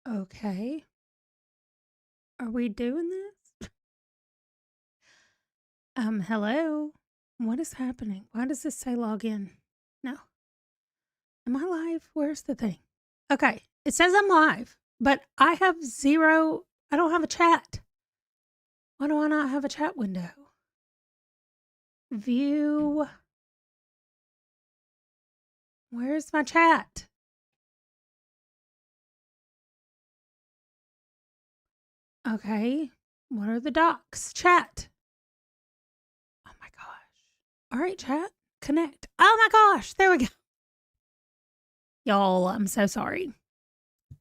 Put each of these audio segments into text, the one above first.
Okay. Are we doing this? Hello? What is happening? Why does this say log in? No. Am I live? Where's the thing? Okay. It says I'm live, but I don't have a chat. Why do I not have a chat window? View. Where's my chat? Okay. What are the docs? Chat. Oh my gosh. All right, chat. Connect. Oh my gosh. There we go. Y'all, I'm so sorry.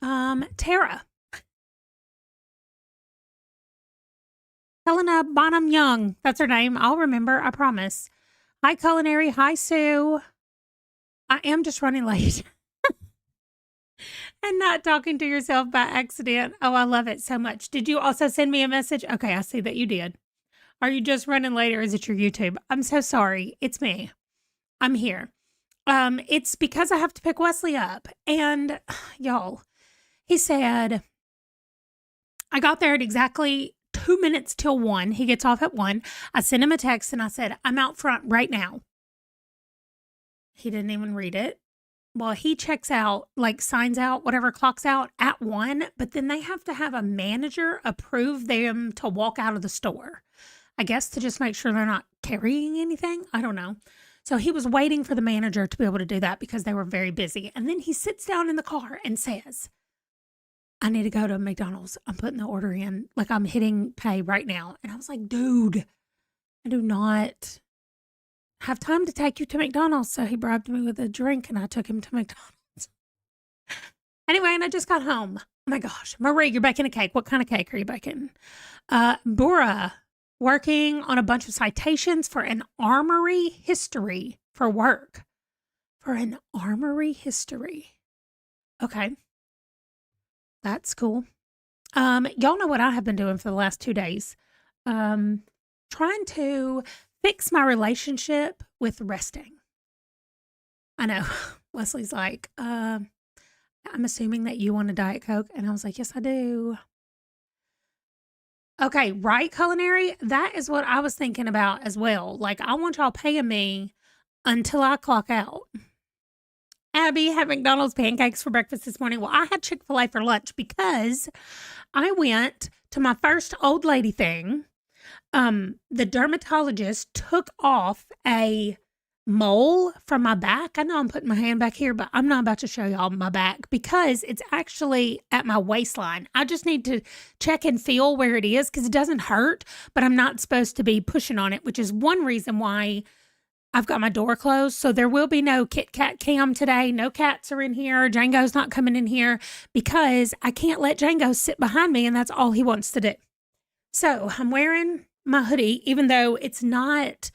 Tara. Helena Bonham Young. That's her name. I'll remember. I promise. Hi, Culinary. Hi, Sue. I am just running late and not talking to yourself by accident. Oh, I love it so much. Did you also send me a message? Okay, I see that you did. Are you just running late or is it your YouTube? I'm so sorry. It's me. I'm here. It's because I have to pick Wesley up. And y'all, he said, I got there at exactly 2 minutes till 1. He gets off at 1. I sent him a text and I said, I'm out front right now. He didn't even read it. Well, he checks out, like signs out, whatever, clocks out at 1, but then they have to have a manager approve them to walk out of the store. I guess to just make sure they're not carrying anything. I don't know. So he was waiting for the manager to be able to do that because they were very busy. And then he sits down in the car and says, I need to go to McDonald's. I'm putting the order in. Like I'm hitting pay right now. And I was like, dude, I do not have time to take you to McDonald's. So he bribed me with a drink and I took him to McDonald's. Anyway, and I just got home. Oh my gosh. Marie, you're baking a cake. What kind of cake are you baking? Bura, working on a bunch of citations for an armory history for work. For an armory history. Okay. That's cool. Y'all know what I have been doing for the last 2 days. Trying to fix my relationship with resting. I know. Wesley's like, I'm assuming that you want a Diet Coke. And I was like, yes, I do. Okay, right, Culinary? That is what I was thinking about as well. Like, I want y'all paying me until I clock out. Abby had McDonald's pancakes for breakfast this morning. Well, I had Chick-fil-A for lunch because I went to my first old lady thing. The dermatologist took off a mole from my back. I know I'm putting my hand back here, but I'm not about to show y'all my back because it's actually at my waistline. I just need to check and feel where it is because it doesn't hurt, but I'm not supposed to be pushing on it, which is one reason why I've got my door closed. So there will be no Kit Kat cam today. No cats are in here. Django's not coming in here because I can't let Django sit behind me and that's all he wants to do. So I'm wearing my hoodie, even though it's not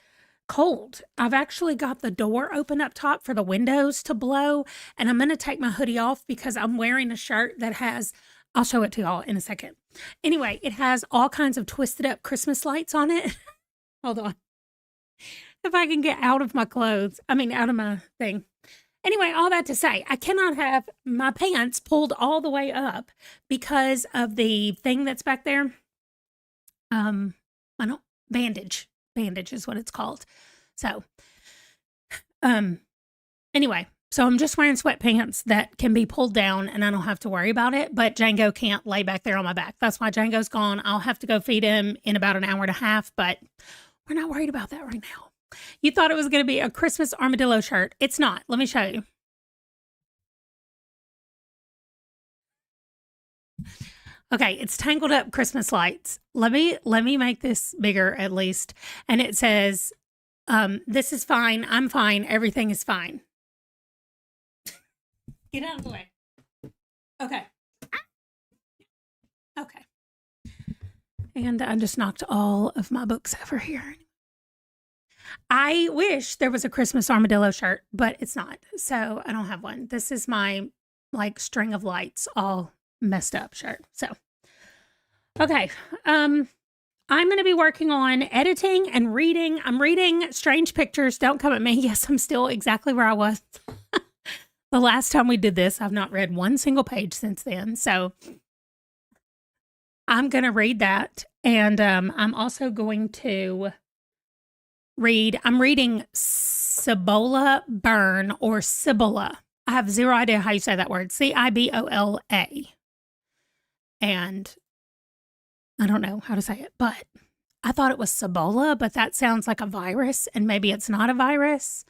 cold. I've actually got the door open up top for the windows to blow, and I'm going to take my hoodie off because I'm wearing a shirt that has, I'll show it to y'all in a second. Anyway, it has all kinds of twisted up Christmas lights on it. Hold on. If I can get out of my clothes, out of my thing. Anyway, all that to say, I cannot have my pants pulled all the way up because of the thing that's back there. I don't bandage is what it's called. So, anyway, so I'm just wearing sweatpants that can be pulled down and I don't have to worry about it, but Django can't lay back there on my back. That's why Django's gone. I'll have to go feed him in about an hour and a half, but we're not worried about that right now. You thought it was going to be a Christmas armadillo shirt. It's not. Let me show you. Okay, it's tangled up Christmas lights. Let me make this bigger at least. And it says, this is fine. I'm fine. Everything is fine. Get out of the way. Okay. Okay. And I just knocked all of my books over here. I wish there was a Christmas armadillo shirt, but it's not. So I don't have one. This is my like string of lights all messed up shirt. So, okay. I'm going to be working on editing and reading. I'm reading Strange Pictures. Don't come at me. Yes, I'm still exactly where I was The last time we did this, I've not read one single page since then. So I'm going to read that. And I'm also going to I'm reading Cibola Burn, or Cibola. I have zero idea how you say that word. Cibola. And I don't know how to say it, but I thought it was Cibola, but that sounds like a virus, and maybe it's not a virus.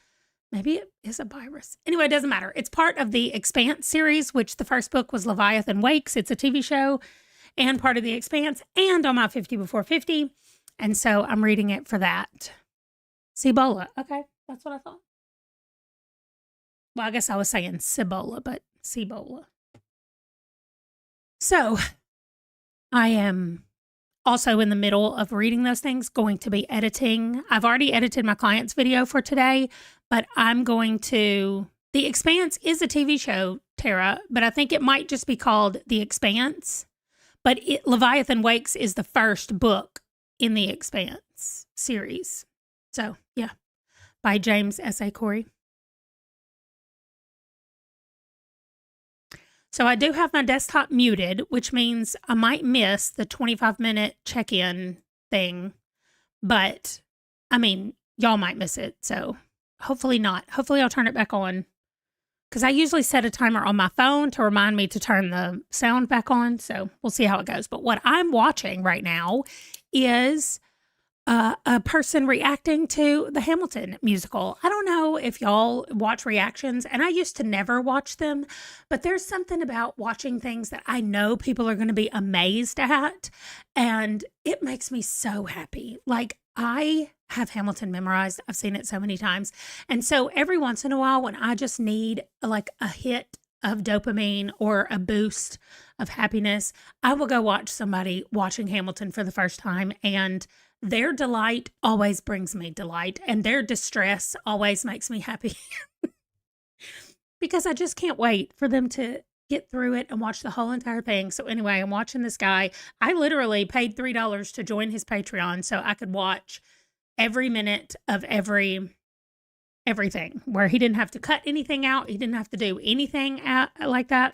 Maybe it is a virus. Anyway, it doesn't matter. It's part of the Expanse series, which the first book was Leviathan Wakes. It's a TV show and part of the Expanse and on my 50 Before 50. And so I'm reading it for that. Cibola. Okay, that's what I thought. Well, I guess I was saying Cibola, but Cibola. So I am also in the middle of reading those things, going to be editing. I've already edited my client's video for today, but I'm going to... The Expanse is a TV show, Tara, but I think it might just be called The Expanse. But Leviathan Wakes is the first book in the Expanse series. So, yeah, by James S.A. Corey. So I do have my desktop muted, which means I might miss the 25-minute check-in thing. But, I mean, y'all might miss it, so hopefully not. Hopefully I'll turn it back on. Because I usually set a timer on my phone to remind me to turn the sound back on, so we'll see how it goes. But what I'm watching right now is a person reacting to the Hamilton musical. I don't know if y'all watch reactions, and I used to never watch them, but there's something about watching things that I know people are going to be amazed at, and it makes me so happy. Like, I have Hamilton memorized. I've seen it so many times. And so every once in a while, when I just need like a hit of dopamine or a boost of happiness, I will go watch somebody watching Hamilton for the first time, and their delight always brings me delight, and their distress always makes me happy. Because I just can't wait for them to get through it and watch the whole entire thing. So anyway, I'm watching this guy. I literally paid $3 to join his Patreon so I could watch every minute of everything, where he didn't have to cut anything out. He didn't have to do anything like that.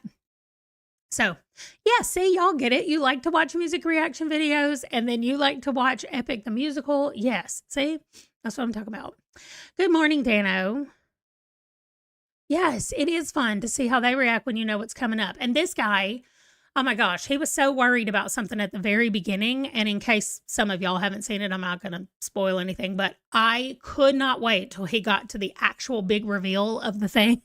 So, yeah, see, y'all get it. You like to watch music reaction videos, and then you like to watch Epic the Musical. Yes, see, that's what I'm talking about. Good morning, Dano. Yes, it is fun to see how they react when you know what's coming up. And this guy, oh my gosh, he was so worried about something at the very beginning. And in case some of y'all haven't seen it, I'm not going to spoil anything, but I could not wait till he got to the actual big reveal of the thing.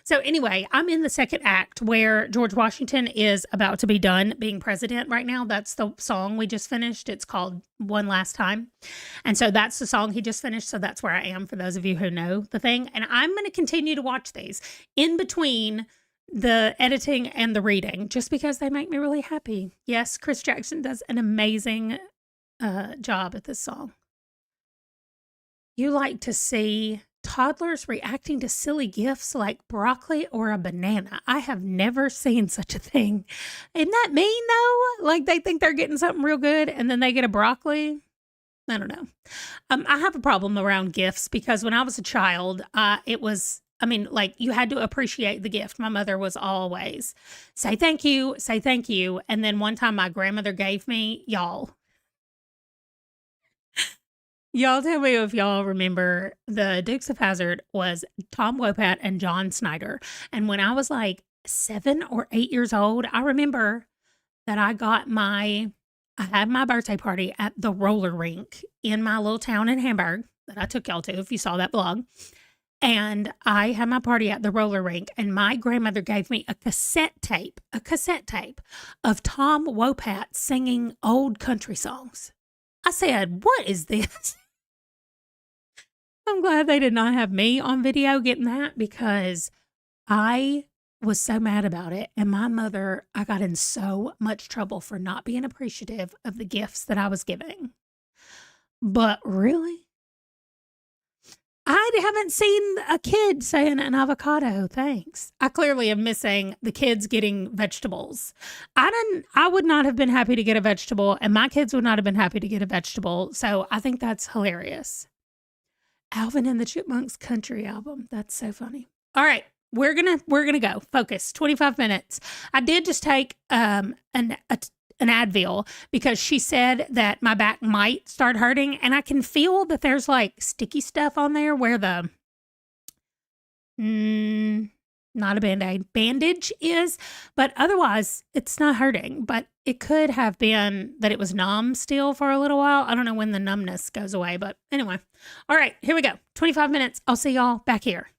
So anyway, I'm in the second act where George Washington is about to be done being president right now. That's the song we just finished. It's called One Last Time. And so that's the song he just finished. So that's where I am for those of you who know the thing. And I'm going to continue to watch these in between the editing and the reading, just because they make me really happy. Yes, Chris Jackson does an amazing job at this song. You like to see toddlers reacting to silly gifts like broccoli or a banana. I have never seen such a thing. Isn't that mean, though? Like, they think they're getting something real good, and then they get a broccoli. I don't know. I have a problem around gifts, because when I was a child, you had to appreciate the gift. My mother was always, say thank you. And then one time my grandmother gave me, y'all tell me if y'all remember, the Dukes of Hazzard was Tom Wopat and John Snyder. And when I was like 7 or 8 years old, I remember that I had my birthday party at the roller rink in my little town in Hamburg that I took y'all to, if you saw that vlog. And I had my party at the roller rink, and my grandmother gave me a cassette tape of Tom Wopat singing old country songs. I said, what is this? I'm glad they did not have me on video getting that, because I was so mad about it. And my mother, I got in so much trouble for not being appreciative of the gifts that I was giving. But really? I haven't seen a kid saying an avocado, thanks. I clearly am missing the kids getting vegetables. I would not have been happy to get a vegetable, and my kids would not have been happy to get a vegetable. So I think that's hilarious. Alvin and the Chipmunks country album. That's so funny. All right. we're gonna go. Focus. 25 minutes. I did just take an Advil because she said that my back might start hurting, and I can feel that there's like sticky stuff on there where the not a band-aid bandage is, but otherwise it's not hurting. But it could have been that it was numb still for a little while. I don't know when the numbness goes away, but anyway. All right, here we go. 25 minutes. I'll see y'all back here.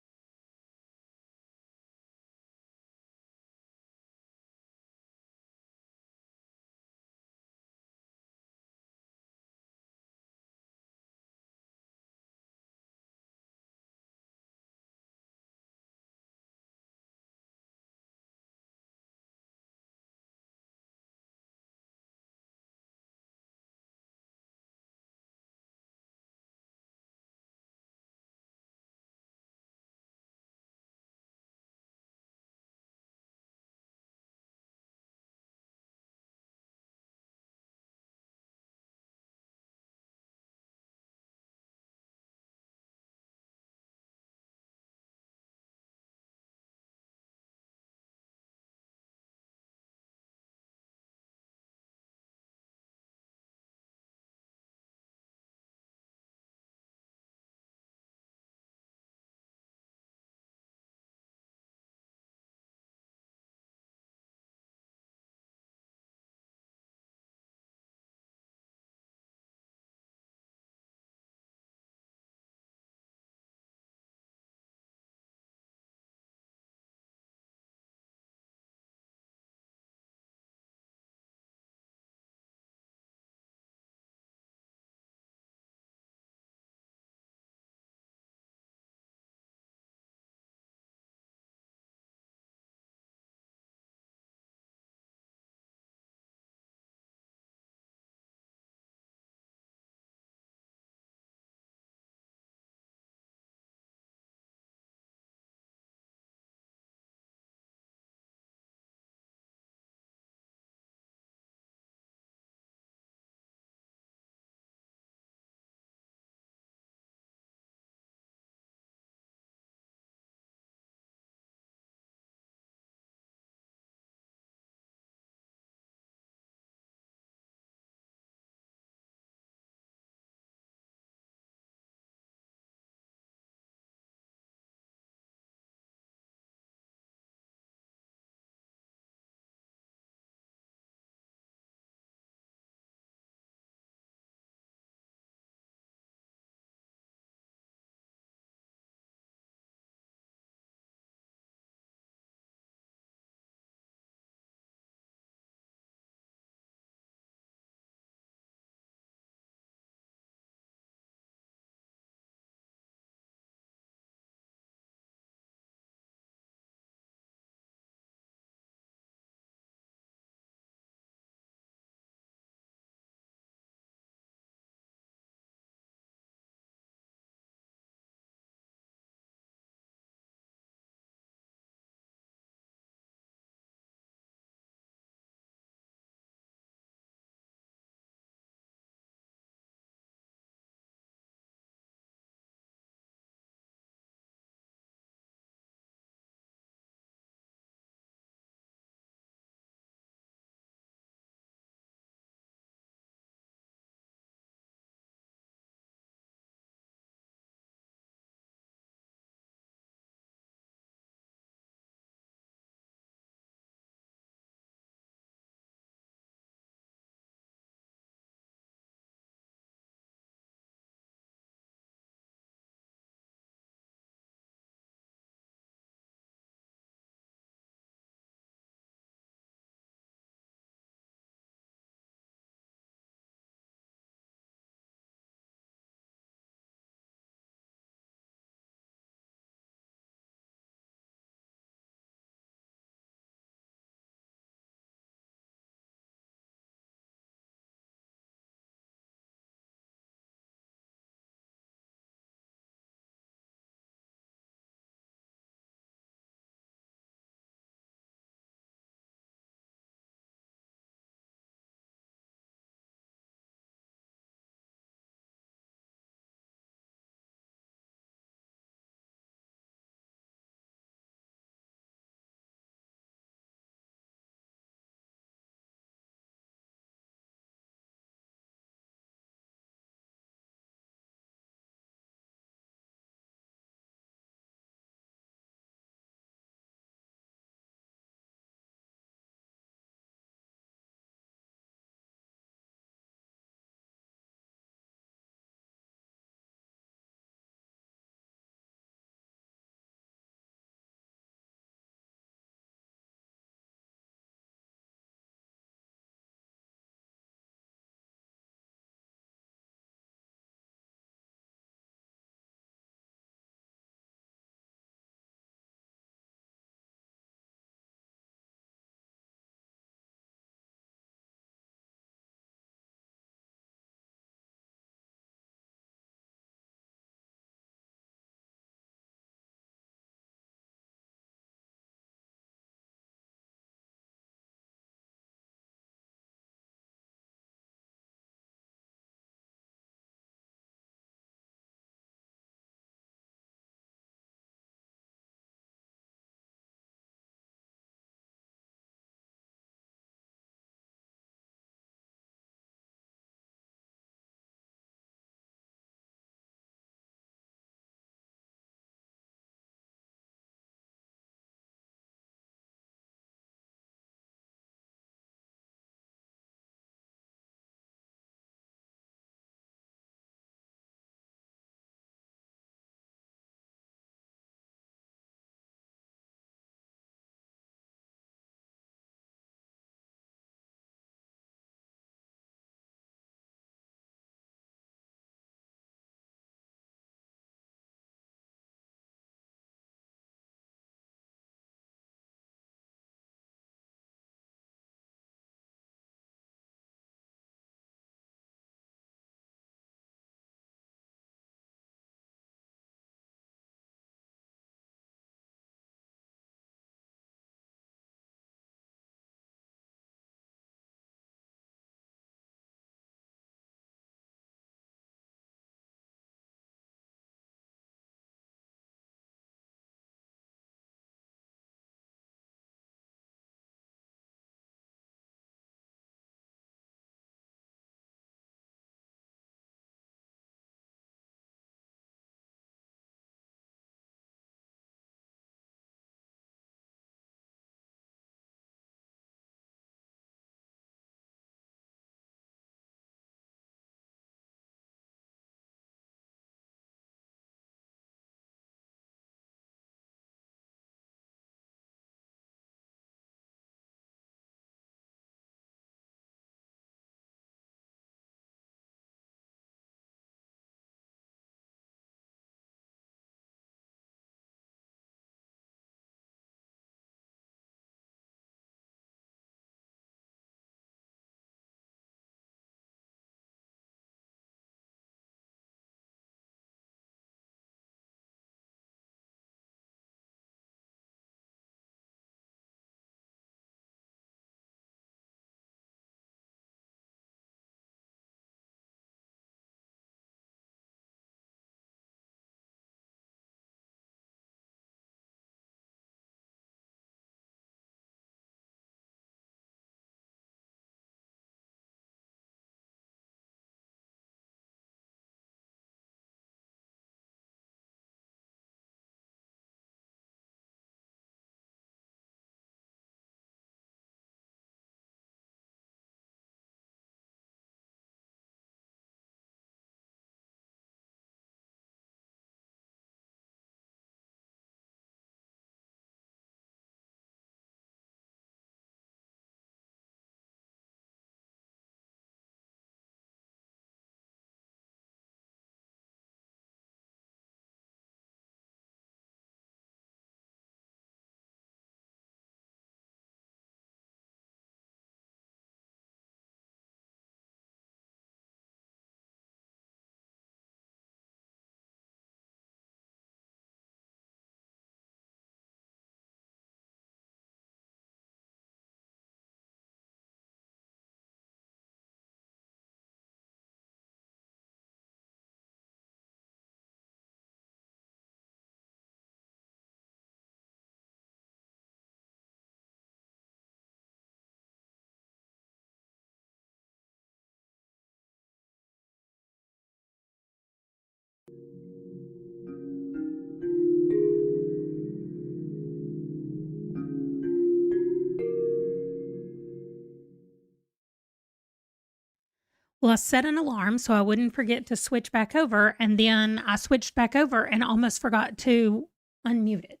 Well, I set an alarm so I wouldn't forget to switch back over, and then I switched back over and almost forgot to unmute it.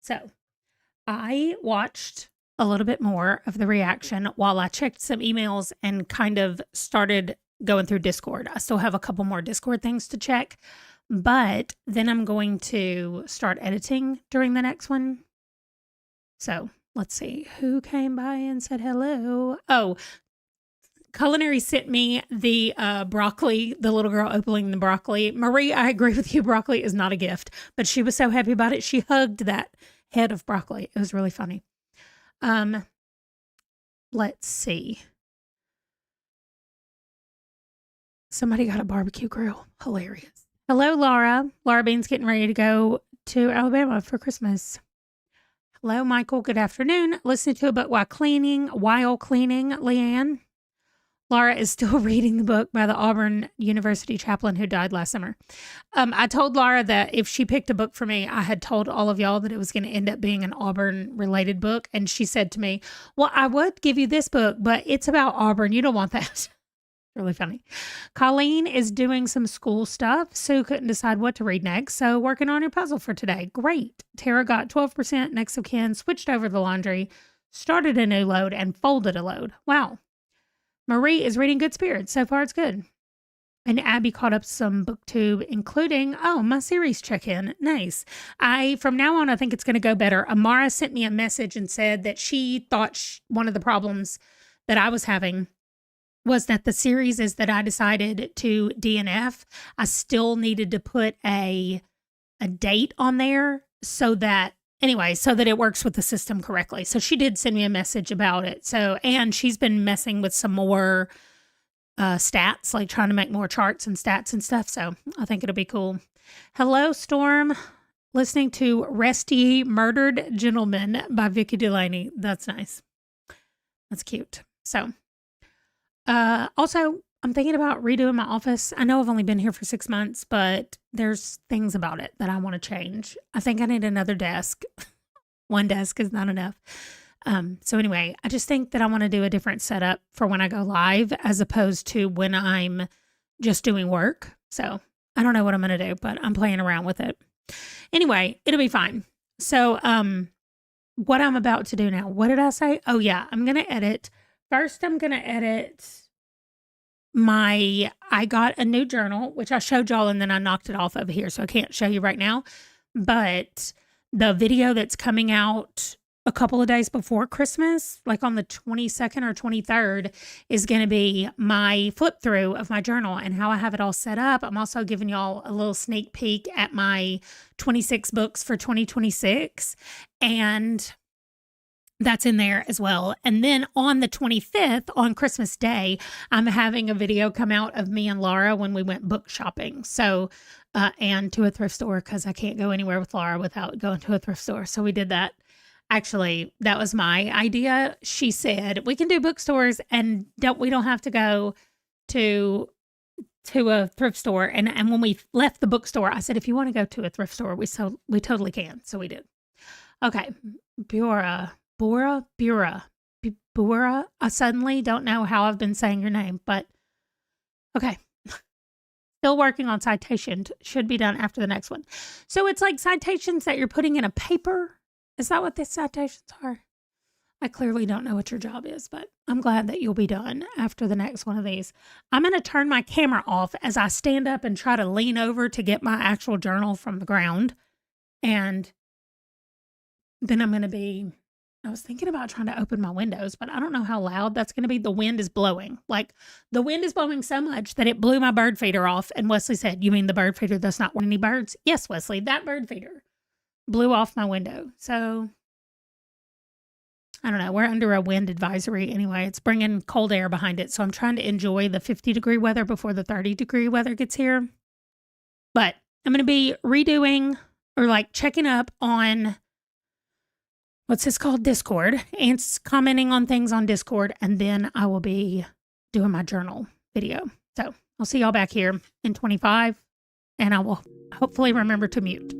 So I watched a little bit more of the reaction while I checked some emails and kind of started going through Discord. I still have a couple more Discord things to check, but then I'm going to start editing during the next one. So let's see who came by and said hello. Oh, Culinary sent me the broccoli, the little girl opening the broccoli. Marie, I agree with you. Broccoli is not a gift, but she was so happy about it. She hugged that head of broccoli. It was really funny. Let's see. Somebody got a barbecue grill. Hilarious. Hello, Laura. Laura Bean's getting ready to go to Alabama for Christmas. Hello, Michael. Good afternoon. Listening to a book while cleaning, Leanne. Laura is still reading the book by the Auburn University chaplain who died last summer. I told Laura that if she picked a book for me, I had told all of y'all that it was going to end up being an Auburn-related book. And she said to me, well, I would give you this book, but it's about Auburn. You don't want that. Really funny. Colleen is doing some school stuff. Sue couldn't decide what to read next, so working on her puzzle for today. Great. Tara got 12% next of kin, switched over the laundry, started a new load, and folded a load. Wow. Marie is reading Good Spirits. So far, it's good. And Abby caught up some booktube, including, my series check-in. Nice. From now on, I think it's going to go better. Amara sent me a message and said that she thought one of the problems that I was having was that the series is that I decided to DNF. I still needed to put a date on there so that it works with the system correctly. So she did send me a message about it. So, and she's been messing with some more stats, like trying to make more charts and stats and stuff. So I think it'll be cool. Hello, Storm. Listening to Resty Murdered Gentleman by Vicky Delaney. That's nice. That's cute. So, also, I'm thinking about redoing my office. I know I've only been here for 6 months, but there's things about it that I want to change. I think I need another desk. One desk is not enough. So anyway, I just think that I want to do a different setup for when I go live as opposed to when I'm just doing work. So I don't know what I'm going to do, but I'm playing around with it. Anyway, it'll be fine. So what I'm about to do now, what did I say? Oh yeah, I'm going to edit. First, I'm going to edit I got a new journal, which I showed y'all, and then I knocked it off over here, so I can't show you right now. But the video that's coming out a couple of days before Christmas, like on the 22nd or 23rd, is going to be my flip through of my journal and how I have it all set up. I'm also giving y'all a little sneak peek at my 26 books for 2026. And that's in there as well. And then on the 25th, on Christmas Day, I'm having a video come out of me and Laura when we went book shopping. So, and to a thrift store, because I can't go anywhere with Laura without going to a thrift store. So we did that. Actually, that was my idea. She said, we can do bookstores and we don't have to go to a thrift store. And when we left the bookstore, I said, if you want to go to a thrift store, we totally can. So we did. Okay. Bora. I suddenly don't know how I've been saying your name, but okay. Still working on citation. Should be done after the next one. So it's like citations that you're putting in a paper. Is that what the citations are? I clearly don't know what your job is, but I'm glad that you'll be done after the next one of these. I'm going to turn my camera off as I stand up and try to lean over to get my actual journal from the ground. And then I'm going to be... I was thinking about trying to open my windows, but I don't know how loud that's going to be. The wind is blowing. Like, the wind is blowing so much that it blew my bird feeder off. And Wesley said, you mean the bird feeder that's not any birds? Yes, Wesley, that bird feeder blew off my window. So, I don't know. We're under a wind advisory anyway. It's bringing cold air behind it. So, I'm trying to enjoy the 50-degree weather before the 30-degree weather gets here. But I'm going to be redoing or like checking up on... what's this called? Discord, and commenting on things on Discord, and then I will be doing my journal video. So I'll see y'all back here in 25, and I will hopefully remember to mute.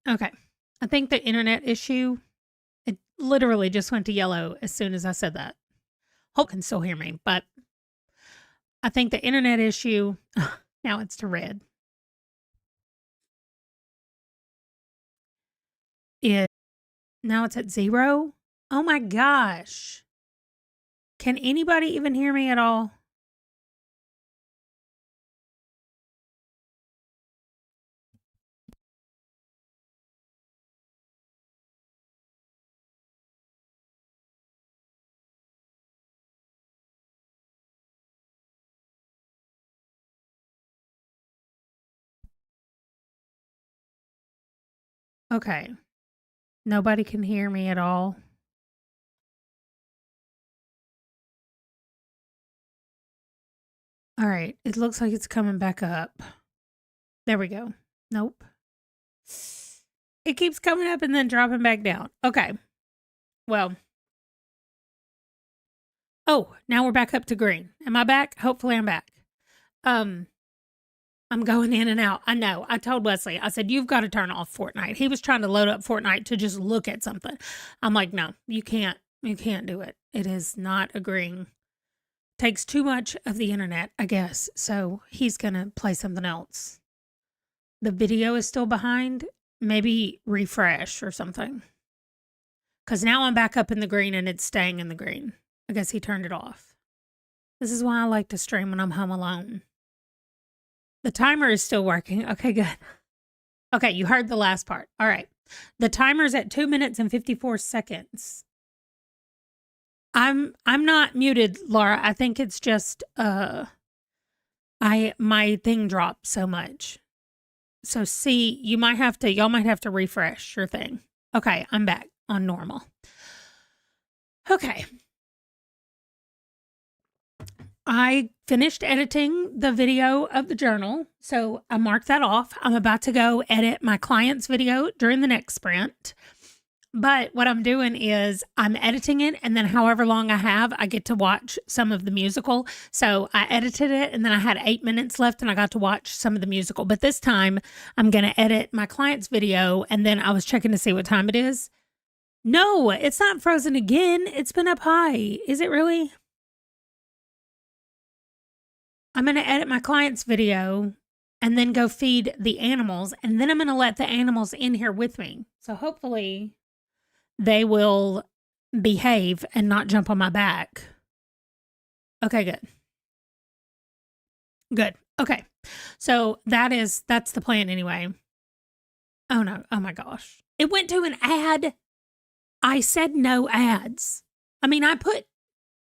Okay. I think the internet issue, it literally just went to yellow as soon as I said that. Hope you can still hear me, but I think the internet issue, now it's to red. It now it's at 0. Oh my gosh. Can anybody even hear me at all? Okay. Nobody can hear me at all. All right. It looks like it's coming back up. There we go. Nope. It keeps coming up and then dropping back down. Okay. Well. Oh, now we're back up to green. Am I back? Hopefully I'm back. I'm going in and out. I know. I told Wesley, I said, you've got to turn off Fortnite. He was trying to load up Fortnite to just look at something. I'm like, no, you can't. You can't do it. It is not agreeing. Takes too much of the internet, I guess. So he's going to play something else. The video is still behind. Maybe refresh or something. Because now I'm back up in the green and it's staying in the green. I guess he turned it off. This is why I like to stream when I'm home alone. The timer is still working. Okay, good. Okay, you heard the last part. All right. The timer's at 2 minutes and 54 seconds. I'm not muted, Laura. I think it's just my thing dropped so much. So see, y'all might have to refresh your thing. Okay, I'm back on normal. Okay. I finished editing the video of the journal, so I marked that off. I'm about to go edit my client's video during the next sprint. But what I'm doing is I'm editing it, and then however long I have, I get to watch some of the musical. So I edited it, and then I had 8 minutes left, and I got to watch some of the musical. But this time, I'm going to edit my client's video, and then I was checking to see what time it is. No, it's not frozen again. It's been up high. Is it really? I'm going to edit my client's video and then go feed the animals, and then I'm going to let the animals in here with me. So hopefully they will behave and not jump on my back. Okay, good. Good. Okay. So that's the plan anyway. Oh no. Oh my gosh. It went to an ad. I said no ads. I mean, I put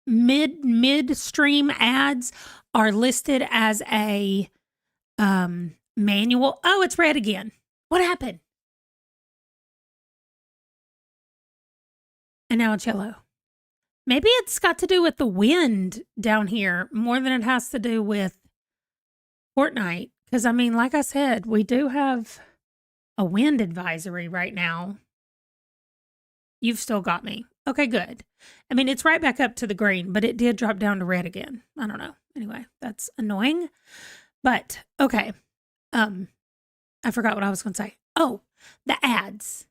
midstream ads are listed as a manual. Oh, it's red again. What happened? And now it's yellow. Maybe it's got to do with the wind down here more than it has to do with Fortnite. Because, I mean, like I said, we do have a wind advisory right now. You've still got me. Okay, good. I mean, it's right back up to the green, but it did drop down to red again. I don't know. Anyway, that's annoying. But, okay. I forgot what I was going to say. Oh, the ads.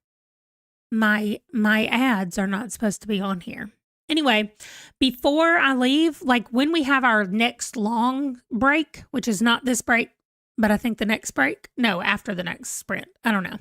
My ads are not supposed to be on here. Anyway, before I leave, like when we have our next long break, which is not this break, but I think the next break, no, after the next sprint. I don't know.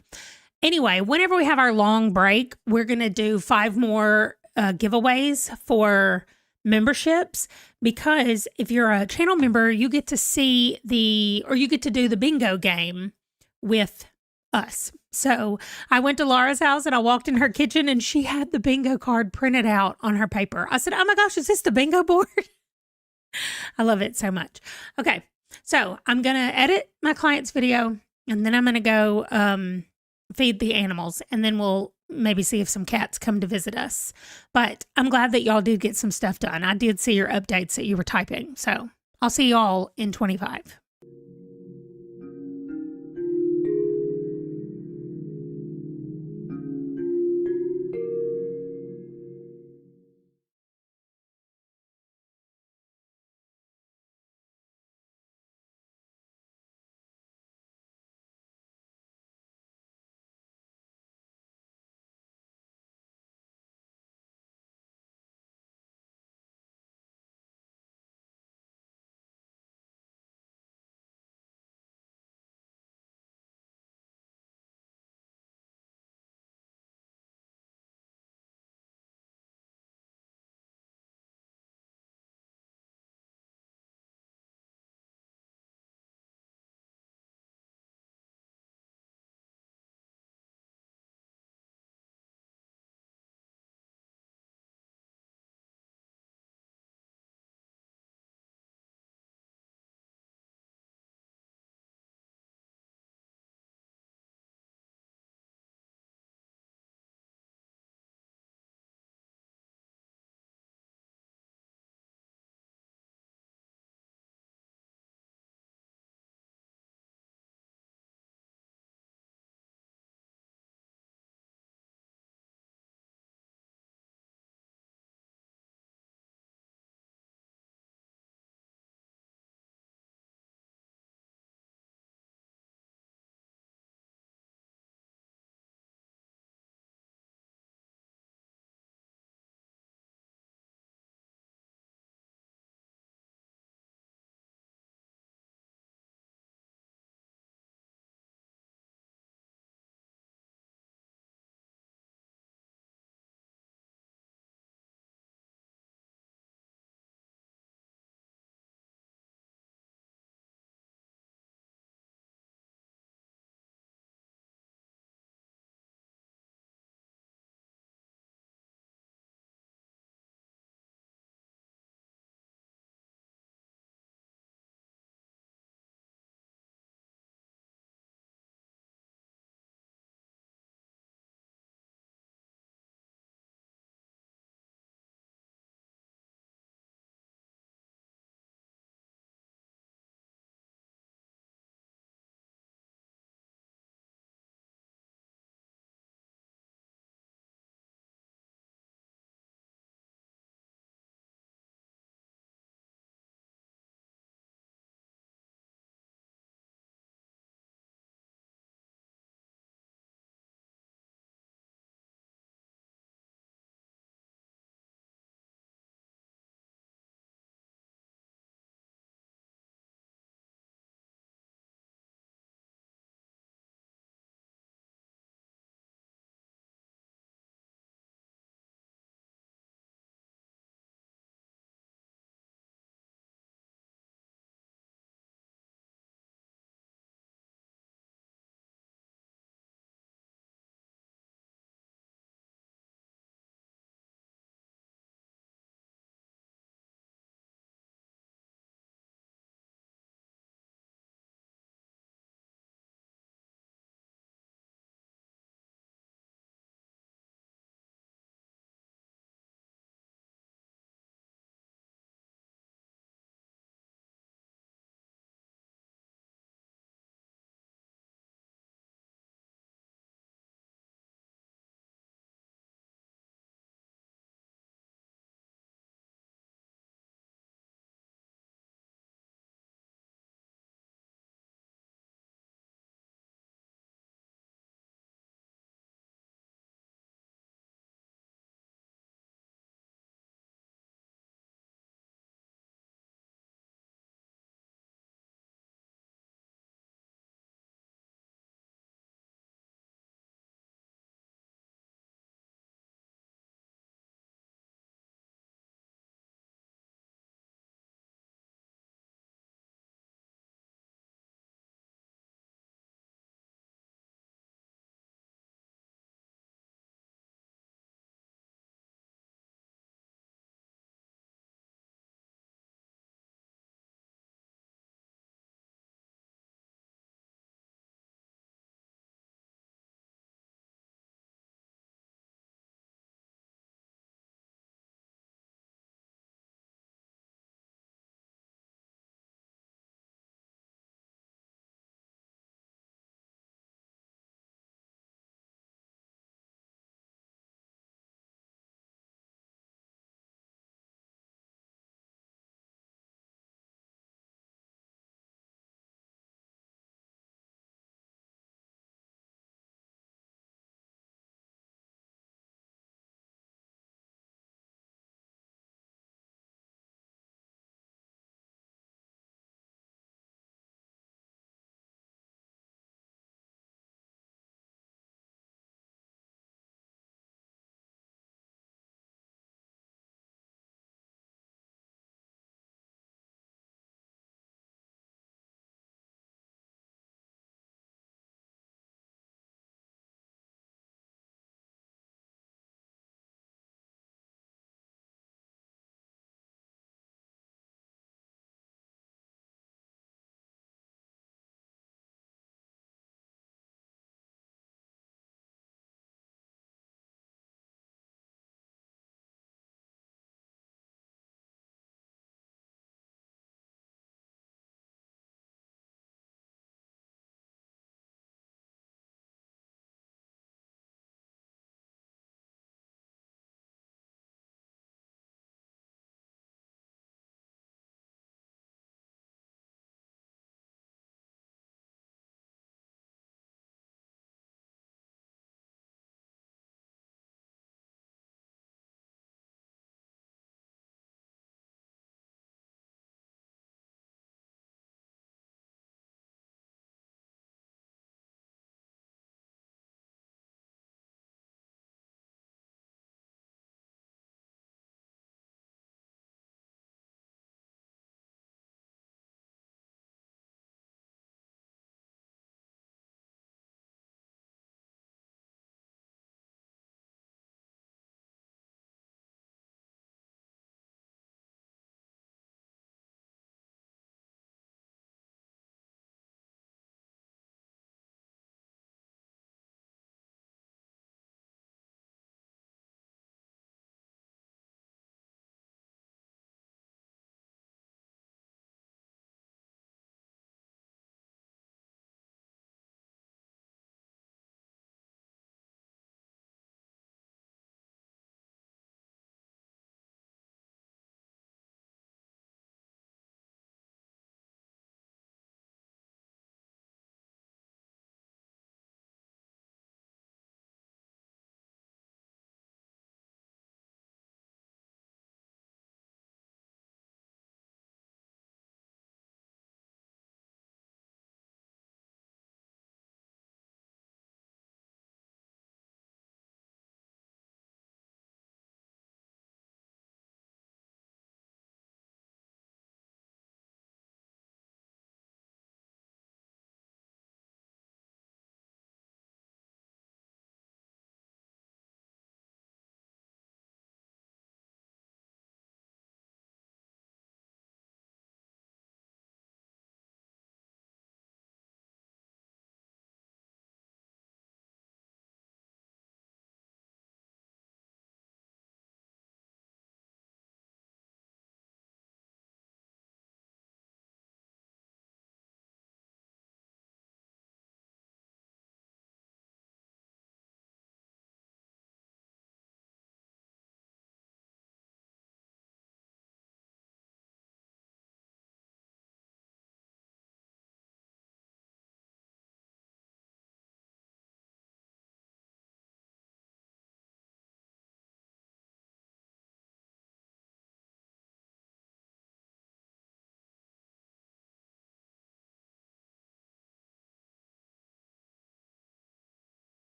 Anyway, whenever we have our long break, we're going to do 5 more giveaways for memberships, because if you're a channel member, you get to see you get to do the bingo game with us. So I went to Laura's house and I walked in her kitchen and she had the bingo card printed out on her paper. I said, oh my gosh, is this the bingo board? I love it so much. Okay. So I'm going to edit my client's video and then I'm going to go feed the animals, and then we'll maybe see if some cats come to visit us. But I'm glad that y'all did get some stuff done. I did see your updates that you were typing. So I'll see y'all in 25.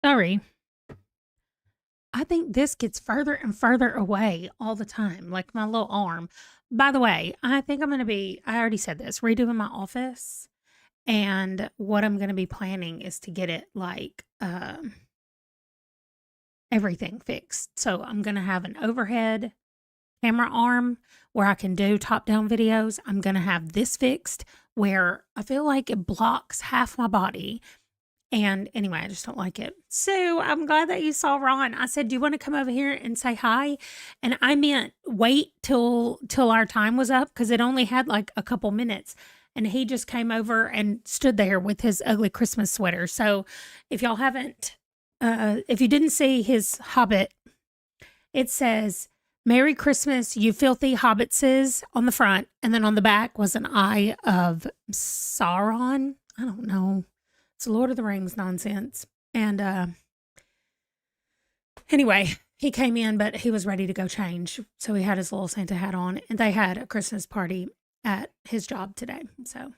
Sorry. I think this gets further and further away all the time, like my little arm. By the way, I think I'm going to be, I already said this, redoing my office. And what I'm going to be planning is to get it like everything fixed. So I'm going to have an overhead camera arm where I can do top down videos. I'm going to have this fixed where I feel like it blocks half my body. And anyway, I just don't like it. So I'm glad that you saw Ron. I said, do you want to come over here and say hi? And I meant wait till our time was up because it only had like a couple minutes. And he just came over and stood there with his ugly Christmas sweater. So if y'all haven't, if you didn't see his Hobbit, it says, Merry Christmas, you filthy hobbitses on the front. And then on the back was an eye of Sauron. I don't know. It's Lord of the Rings nonsense. And anyway, he came in, but he was ready to go change. So he had his little Santa hat on. And they had a Christmas party at his job today. So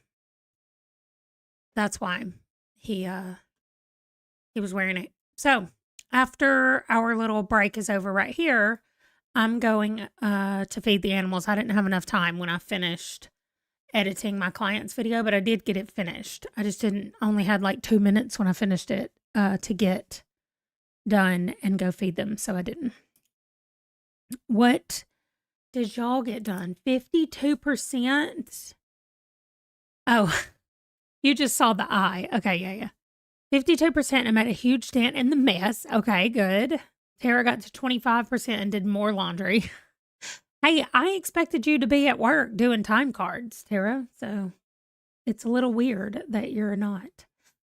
that's why he was wearing it. So after our little break is over right here, I'm going to feed the animals. I didn't have enough time when I finished editing my client's video, but I did get it finished. I just only had like 2 minutes when I finished it to get done and go feed them. So I didn't. What did y'all get done? 52%. Oh, you just saw the eye. Okay, yeah. 52% and made a huge dent in the mess. Okay, good. Tara got to 25% and did more laundry. Hey, I expected you to be at work doing time cards, Tara. So it's a little weird that you're not.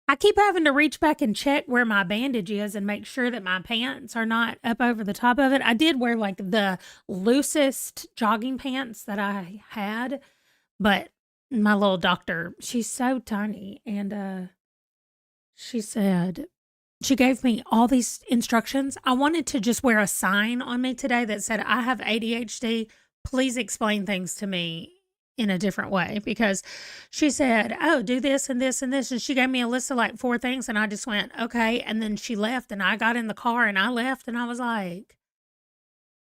I keep having to reach back and check where my bandage is and make sure that my pants are not up over the top of it. I did wear like the loosest jogging pants that I had, but my little doctor, she's so tiny, and she said, she gave me all these instructions. I wanted to just wear a sign on me today that said, I have ADHD. Please explain things to me in a different way, because she said, oh, do this and this and this. And she gave me a list of like 4 things. And I just went, okay. And then she left and I got in the car and I left and I was like,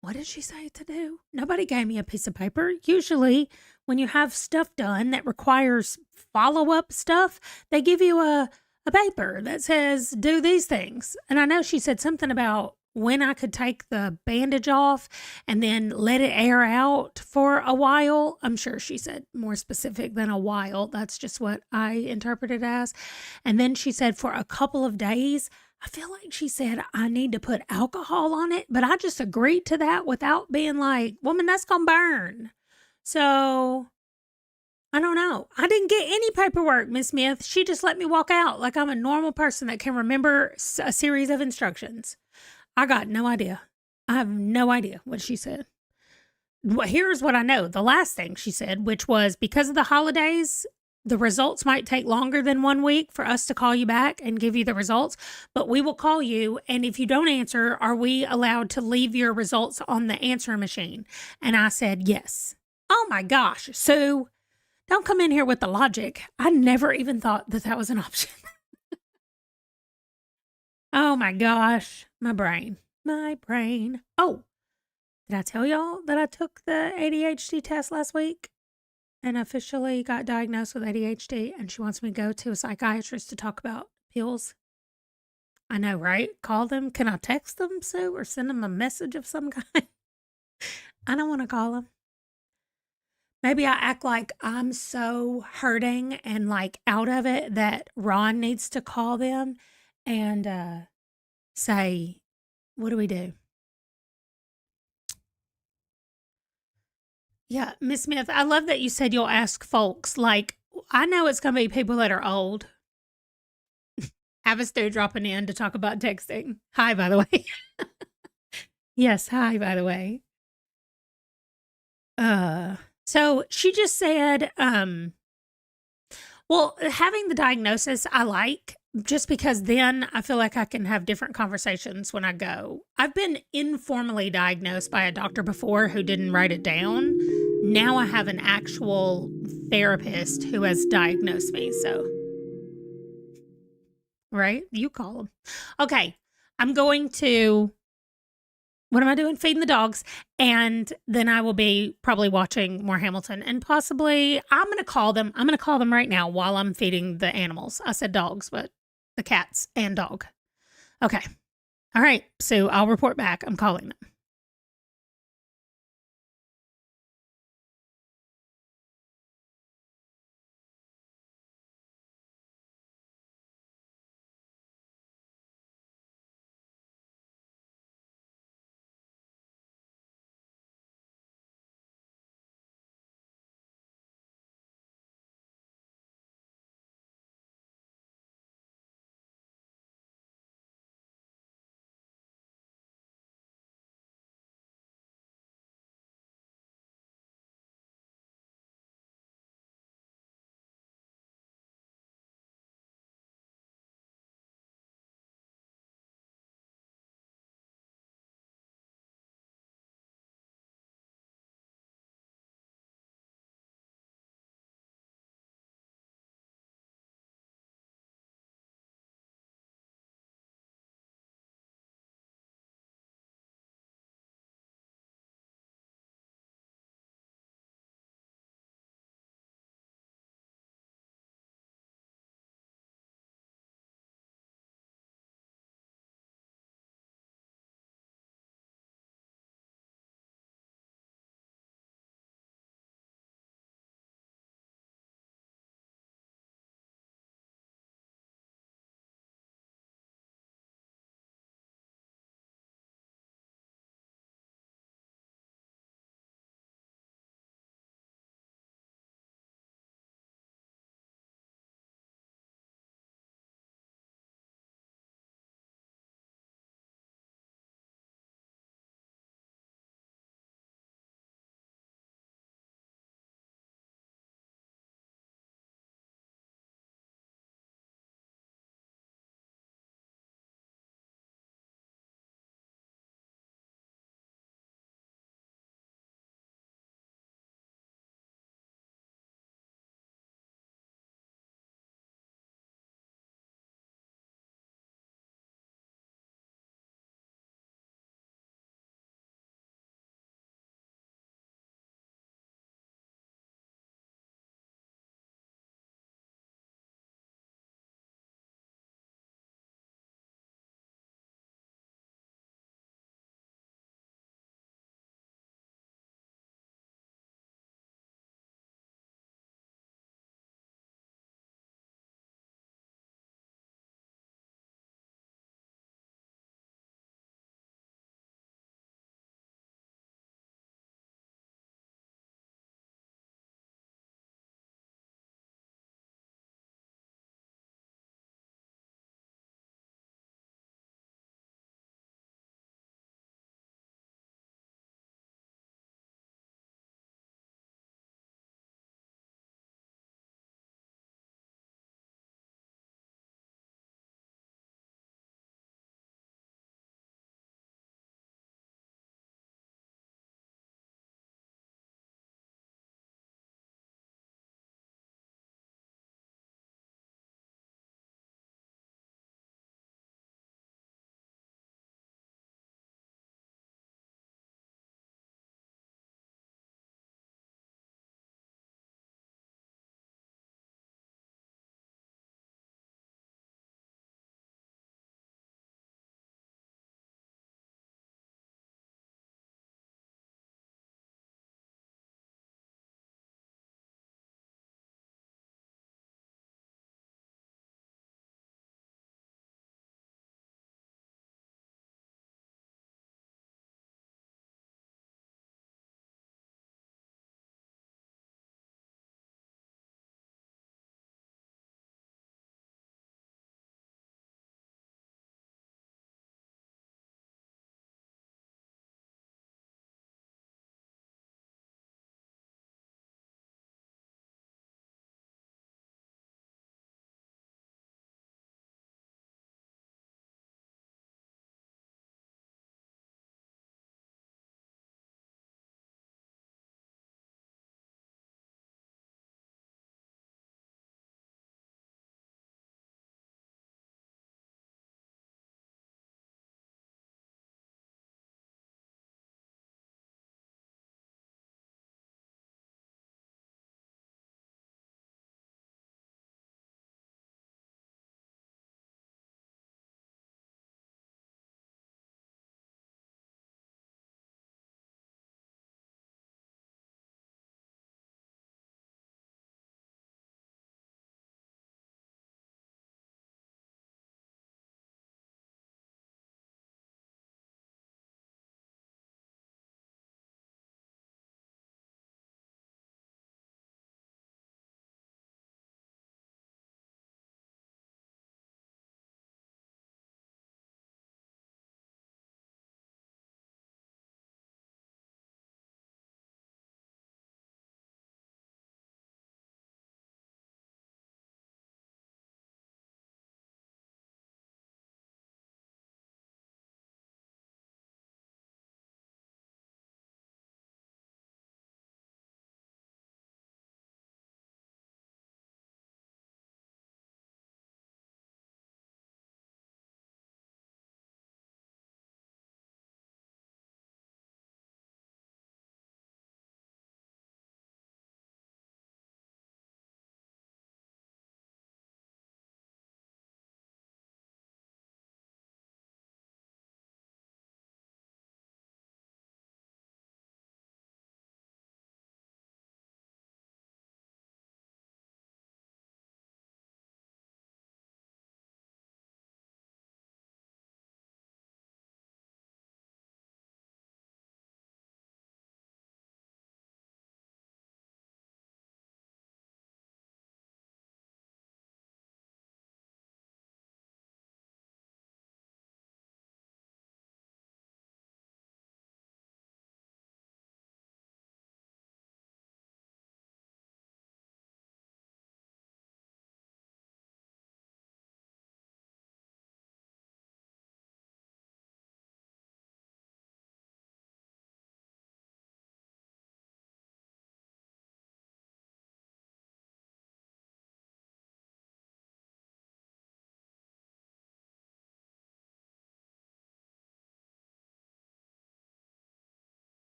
what did she say to do? Nobody gave me a piece of paper. Usually when you have stuff done that requires follow-up stuff, they give you a paper that says, do these things. And I know she said something about when I could take the bandage off and then let it air out for a while. I'm sure she said more specific than a while. That's just what I interpreted as. And then she said for a couple of days, I feel like she said I need to put alcohol on it, but I just agreed to that without being like, woman, that's going to burn. So I don't know. I didn't get any paperwork, Miss Smith. She just let me walk out like I'm a normal person that can remember a series of instructions. I got no idea. I have no idea what she said. Well, here's what I know. The last thing she said, which was because of the holidays, the results might take longer than 1 week for us to call you back and give you the results, but we will call you. And if you don't answer, are we allowed to leave your results on the answering machine? And I said, yes. Oh my gosh. So don't come in here with the logic. I never even thought that that was an option. Oh my gosh. My brain. Oh, did I tell y'all that I took the ADHD test last week and officially got diagnosed with ADHD, and she wants me to go to a psychiatrist to talk about pills? I know, right? Call them. Can I text them, Sue, or send them a message of some kind? I don't want to call them. Maybe I act like I'm so hurting and like out of it that Ron needs to call them and say, what do we do? Yeah, Miss Smith, I love that you said you'll ask folks. Like, I know it's going to be people that are old. Avastu dropping in to talk about texting. Hi, by the way. Yes, hi, by the way. So she just said, well, having the diagnosis I like just because then I feel like I can have different conversations when I go. I've been informally diagnosed by a doctor before who didn't write it down. Now I have an actual therapist who has diagnosed me. So, right? You call them. Okay. I'm going to, what am I doing? Feeding the dogs. And then I will be probably watching more Hamilton and possibly I'm going to call them. I'm going to call them right now while I'm feeding the animals. I said dogs, but the cats and dog. Okay. All right. So I'll report back. I'm calling them.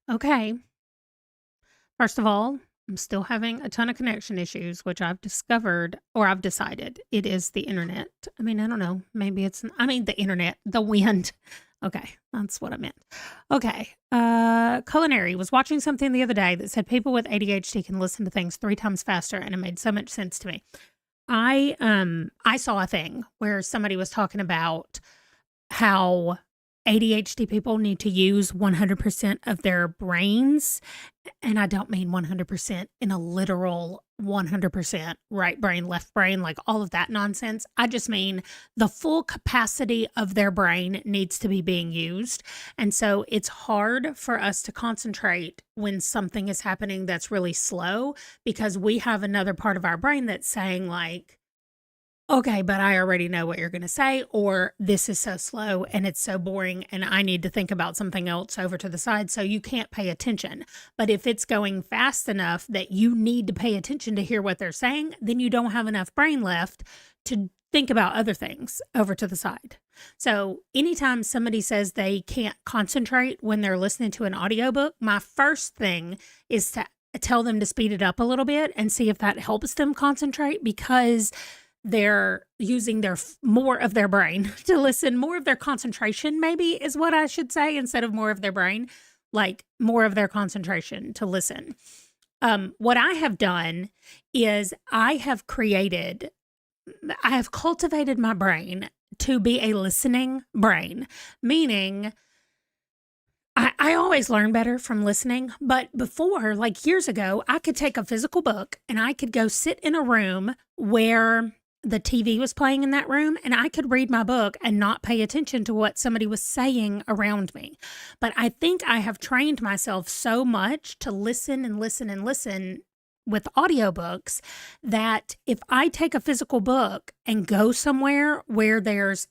Okay. First of all, I'm still having a ton of connection issues, which I've discovered or I've decided it is the internet. I mean, I don't know. Maybe it's, the internet, the wind. Okay, that's what I meant. Okay. Culinary was watching something the other day that said people with ADHD can listen to things 3 times faster, and it made so much sense to me. I saw a thing where somebody was talking about how ADHD people need to use 100% of their brains. And I don't mean 100% in a literal 100% right brain, left brain, like all of that nonsense. I just mean the full capacity of their brain needs to be being used. And so it's hard for us to concentrate when something is happening that's really slow because we have another part of our brain that's saying, like, okay, but I already know what you're going to say, or this is so slow and it's so boring and I need to think about something else over to the side. So you can't pay attention. But if it's going fast enough that you need to pay attention to hear what they're saying, then you don't have enough brain left to think about other things over to the side. So anytime somebody says they can't concentrate when they're listening to an audiobook, my first thing is to tell them to speed it up a little bit and see if that helps them concentrate, because they're using more of their brain to listen, more of their concentration, maybe is what I should say, instead of more of their brain, like more of their concentration to listen. What I have done is I have cultivated my brain to be a listening brain, meaning I always learn better from listening. But before, like years ago, I could take a physical book and I could go sit in a room where the TV was playing in that room, and I could read my book and not pay attention to what somebody was saying around me. But I think I have trained myself so much to listen and listen and listen with audiobooks that if I take a physical book and go somewhere where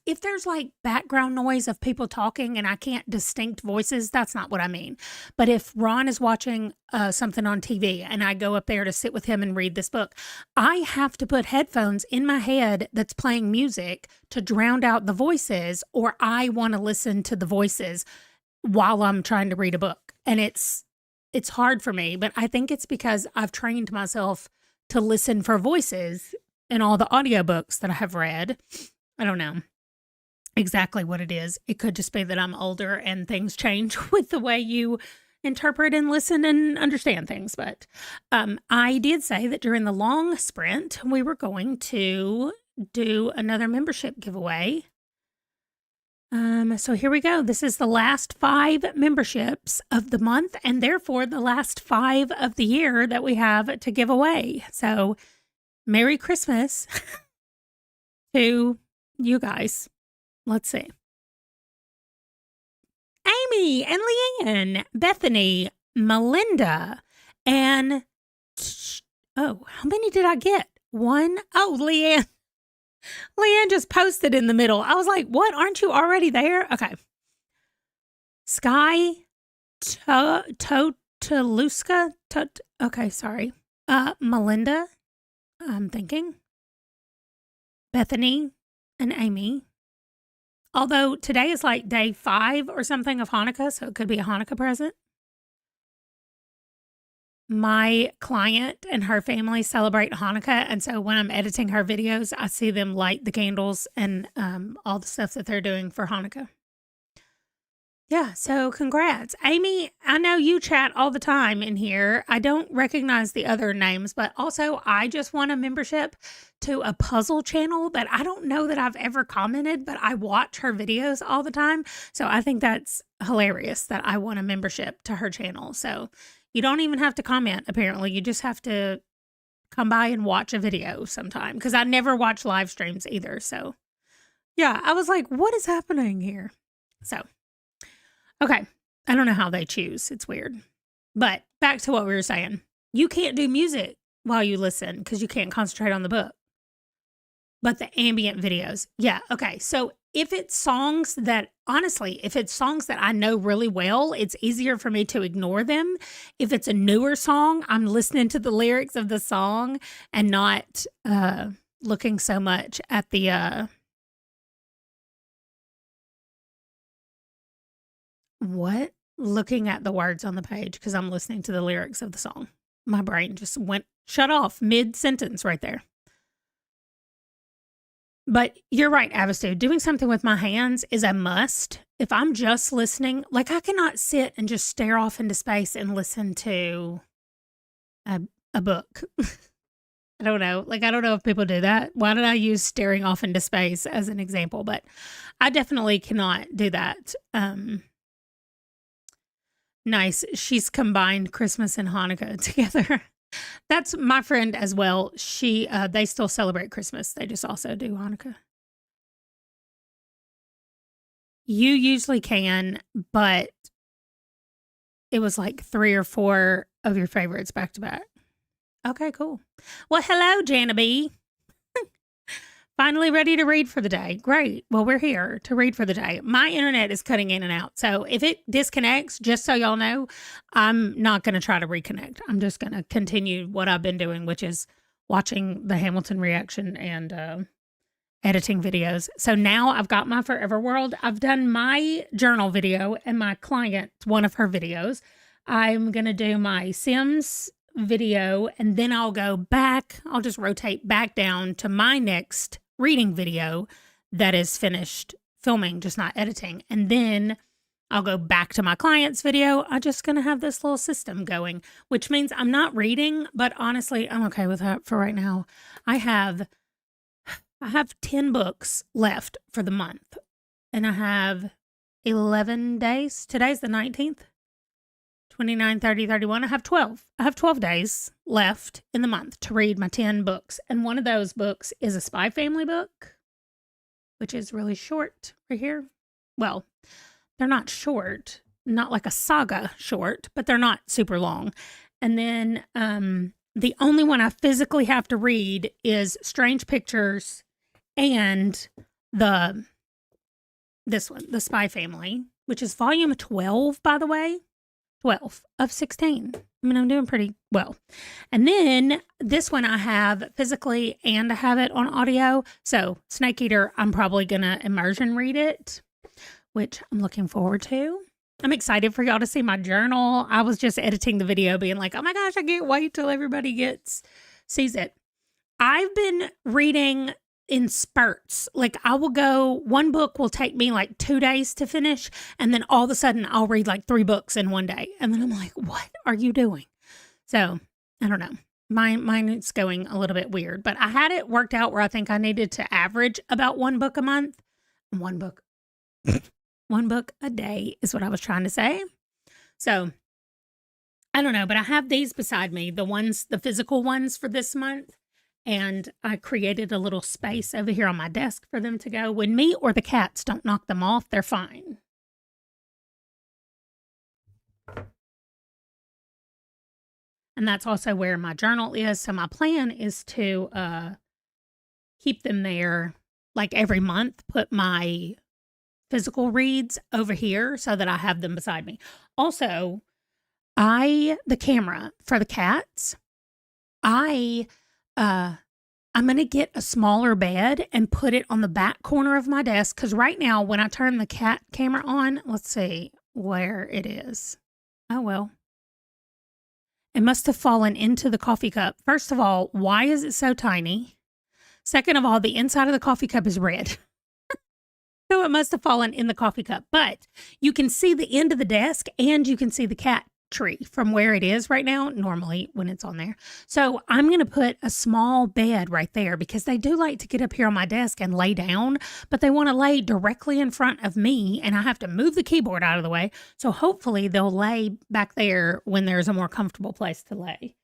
if there's like background noise of people talking and I can't distinct voices, that's not what I mean. But if Ron is watching something on TV and I go up there to sit with him and read this book, I have to put headphones in my head that's playing music to drown out the voices, or I want to listen to the voices while I'm trying to read a book. And it's hard for me, but I think it's because I've trained myself to listen for voices in all the audiobooks that I have read. I don't know exactly what it is. It could just be that I'm older and things change with the way you interpret and listen and understand things. But I did say that during the long sprint, we were going to do another membership giveaway. So here we go. This is the last 5 memberships of the month, and therefore the last 5 of the year that we have to give away. So Merry Christmas to you guys. Let's see. Amy and Leanne, Bethany, Melinda, and how many did I get? 1? Oh, Leanne. Leanne just posted in the middle. I was like, what? Aren't you already there? Okay. Sky Totaluska. Okay, sorry. Melinda, I'm thinking. Bethany and Amy. Although today is like day 5 or something of Hanukkah, so it could be a Hanukkah present. My client and her family celebrate Hanukkah, and so when I'm editing her videos, I see them light the candles and all the stuff that they're doing for Hanukkah. Yeah, so congrats. Amy, I know you chat all the time in here. I don't recognize the other names, but also I just won a membership to a puzzle channel that I don't know that I've ever commented, but I watch her videos all the time. So I think that's hilarious that I won a membership to her channel. So you don't even have to comment, apparently. You just have to come by and watch a video sometime, because I never watch live streams either. So, yeah, I was like, what is happening here? So, okay. I don't know how they choose. It's weird. But back to what we were saying. You can't do music while you listen because you can't concentrate on the book. But the ambient videos, yeah, okay. So if it's songs that I know really well, it's easier for me to ignore them. If it's a newer song, I'm listening to the lyrics of the song and not looking so much at the what? looking at the words on the page because I'm listening to the lyrics of the song. My brain just shut off mid-sentence right there. But you're right, Avastu. Doing something with my hands is a must. If I'm just listening, like I cannot sit and just stare off into space and listen to a book. I don't know. Like, I don't know if people do that. Why did I use staring off into space as an example? But I definitely cannot do that. Nice. She's combined Christmas and Hanukkah together. That's my friend as well. They still celebrate Christmas. They just also do Hanukkah. You usually can, but it was like 3 or 4 of your favorites back to back. Okay, cool. Well, hello, Jana B. Finally ready to read for the day. Great. Well, we're here to read for the day. My internet is cutting in and out. So if it disconnects, just so y'all know, I'm not going to try to reconnect. I'm just going to continue what I've been doing, which is watching the Hamilton reaction and editing videos. So now I've got my Forever World. I've done my journal video and my client, one of her videos. I'm going to do my Sims video and then I'll go back. I'll just rotate back down to my next reading video that is finished filming, just not editing. And then I'll go back to my client's video. I'm just going to have this little system going, which means I'm not reading, but honestly, I'm okay with that for right now. I have 10 books left for the month and I have 11 days. Today's the 19th. 29, 30, 31. I have 12. I have 12 days left in the month to read my 10 books. And one of those books is a Spy Family book, which is really short right here. Well, they're not short, not like a saga short, but they're not super long. And then the only one I physically have to read is Strange Pictures and this one, The Spy Family, which is volume 12, by the way. 12 of 16. I mean, I'm doing pretty well. And then this one I have physically and I have it on audio. So Snake Eater, I'm probably going to immersion read it, which I'm looking forward to. I'm excited for y'all to see my journal. I was just editing the video being like, oh my gosh, I can't wait till everybody sees it. I've been reading in spurts. Like I will go, one book will take me like 2 days to finish. And then all of a sudden I'll read like 3 books in one day. And then I'm like, what are you doing? So I don't know. Mine is going a little bit weird, but I had it worked out where I think I needed to average about 1 book a month. 1 book, 1 book a day is what I was trying to say. So I don't know, but I have these beside me, the physical ones for this month. And I created a little space over here on my desk for them to go. When me or the cats don't knock them off, they're fine. And that's also where my journal is. So my plan is to keep them there like every month, put my physical reads over here so that I have them beside me. Also, the camera for the cats, I'm going to get a smaller bed and put it on the back corner of my desk. Because right now, when I turn the cat camera on, let's see where it is. Oh, well. It must have fallen into the coffee cup. First of all, why is it so tiny? Second of all, the inside of the coffee cup is red. So it must have fallen in the coffee cup. But you can see the end of the desk and you can see the cat tree from where it is right now, normally when it's on there. So I'm going to put a small bed right there because they do like to get up here on my desk and lay down, but they want to lay directly in front of me and I have to move the keyboard out of the way. So hopefully they'll lay back there when there's a more comfortable place to lay.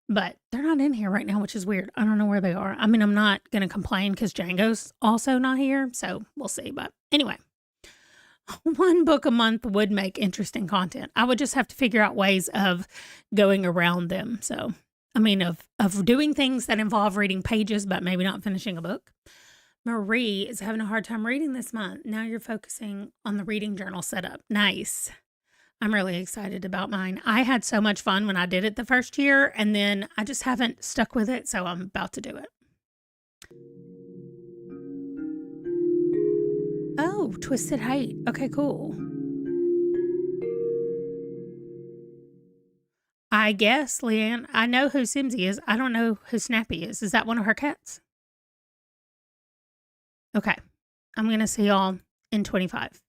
But they're not in here right now, which is weird. I don't know where they are. I mean, I'm not going to complain because Django's also not here. So we'll see. But anyway, 1 book a month would make interesting content. I would just have to figure out ways of going around them. So, I mean, of doing things that involve reading pages, but maybe not finishing a book. Marie is having a hard time reading this month. Now you're focusing on the reading journal setup. Nice. I'm really excited about mine. I had so much fun when I did it the first year, and then I just haven't stuck with it, so I'm about to do it. Oh, Twisted Hate. Okay, cool. I guess, Leanne. I know who Simsy is. I don't know who Snappy is. Is that one of her cats? Okay. I'm going to see y'all in 25.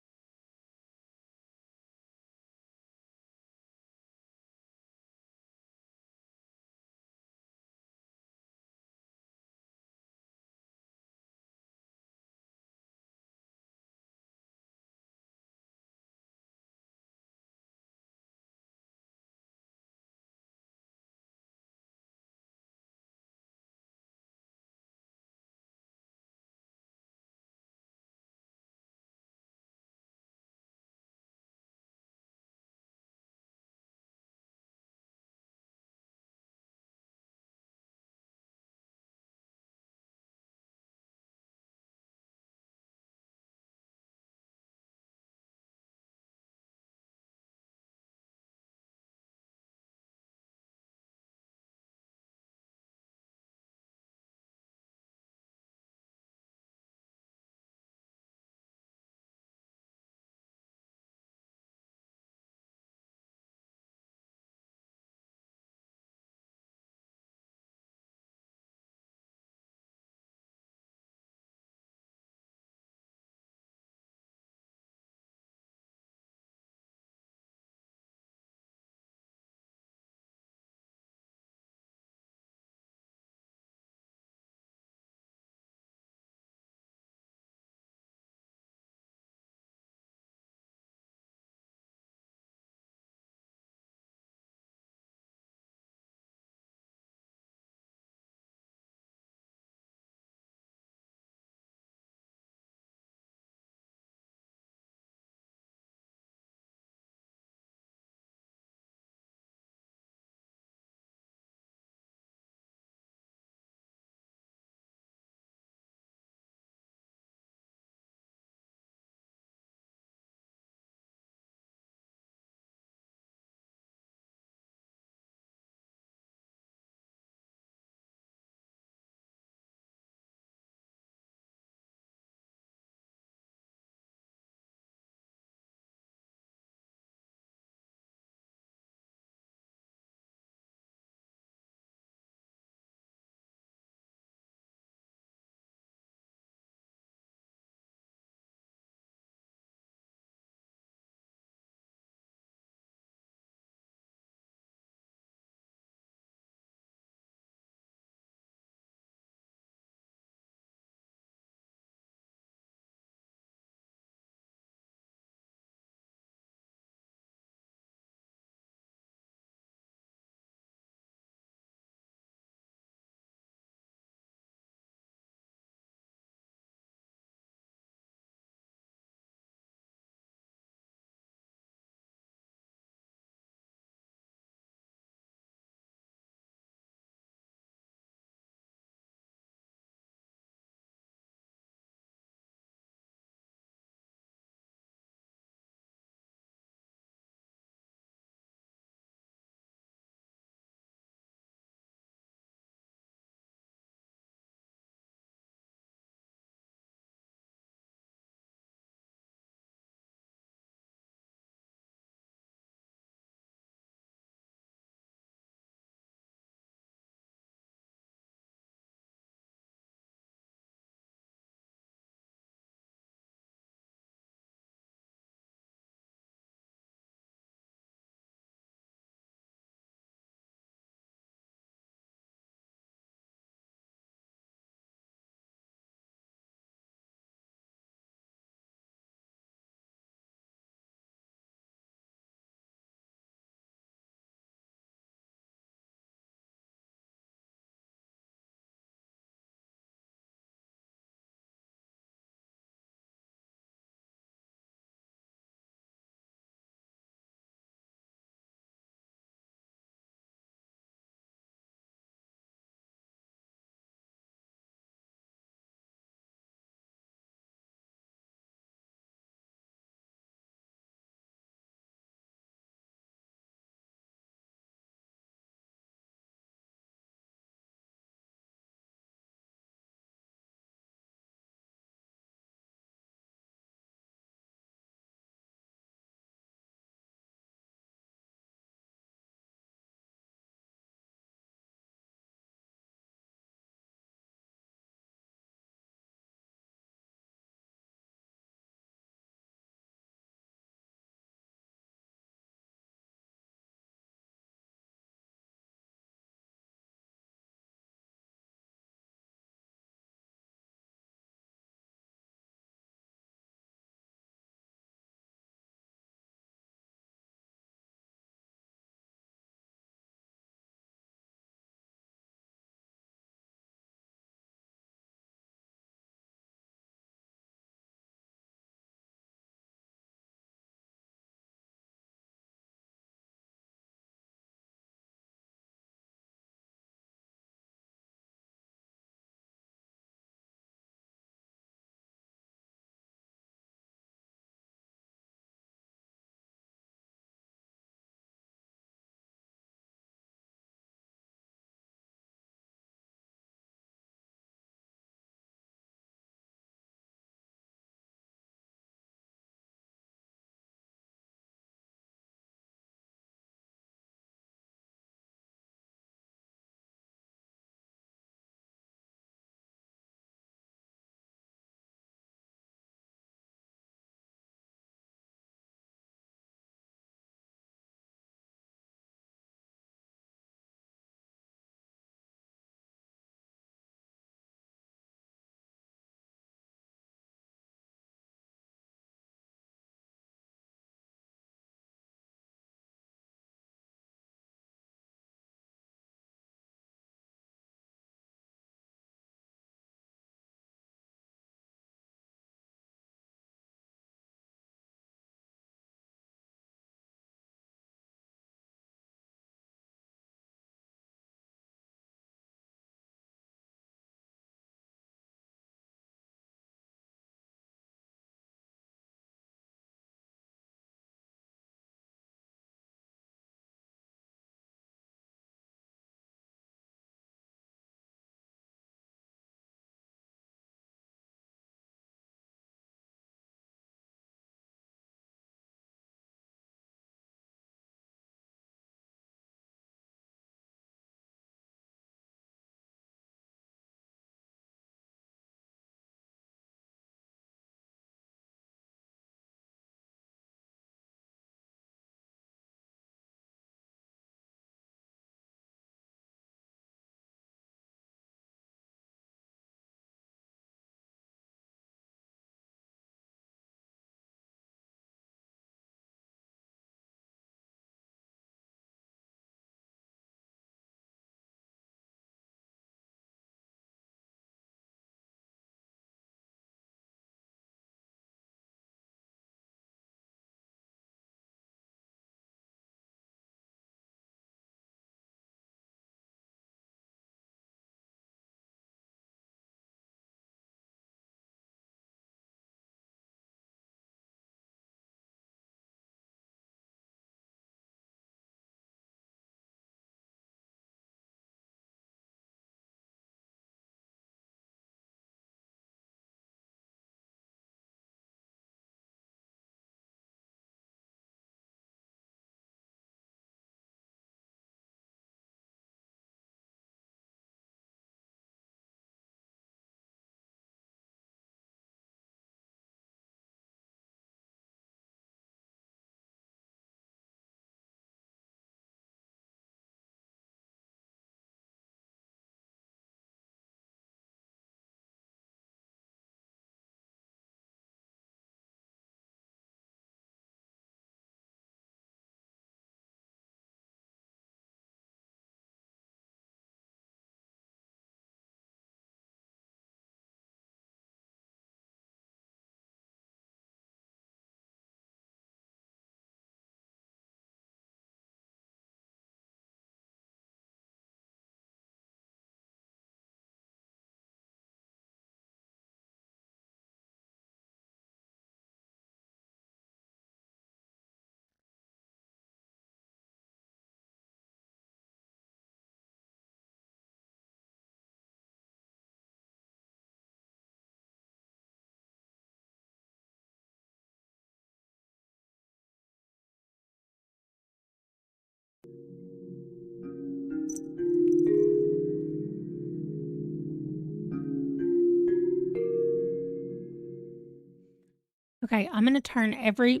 Okay, I'm gonna turn every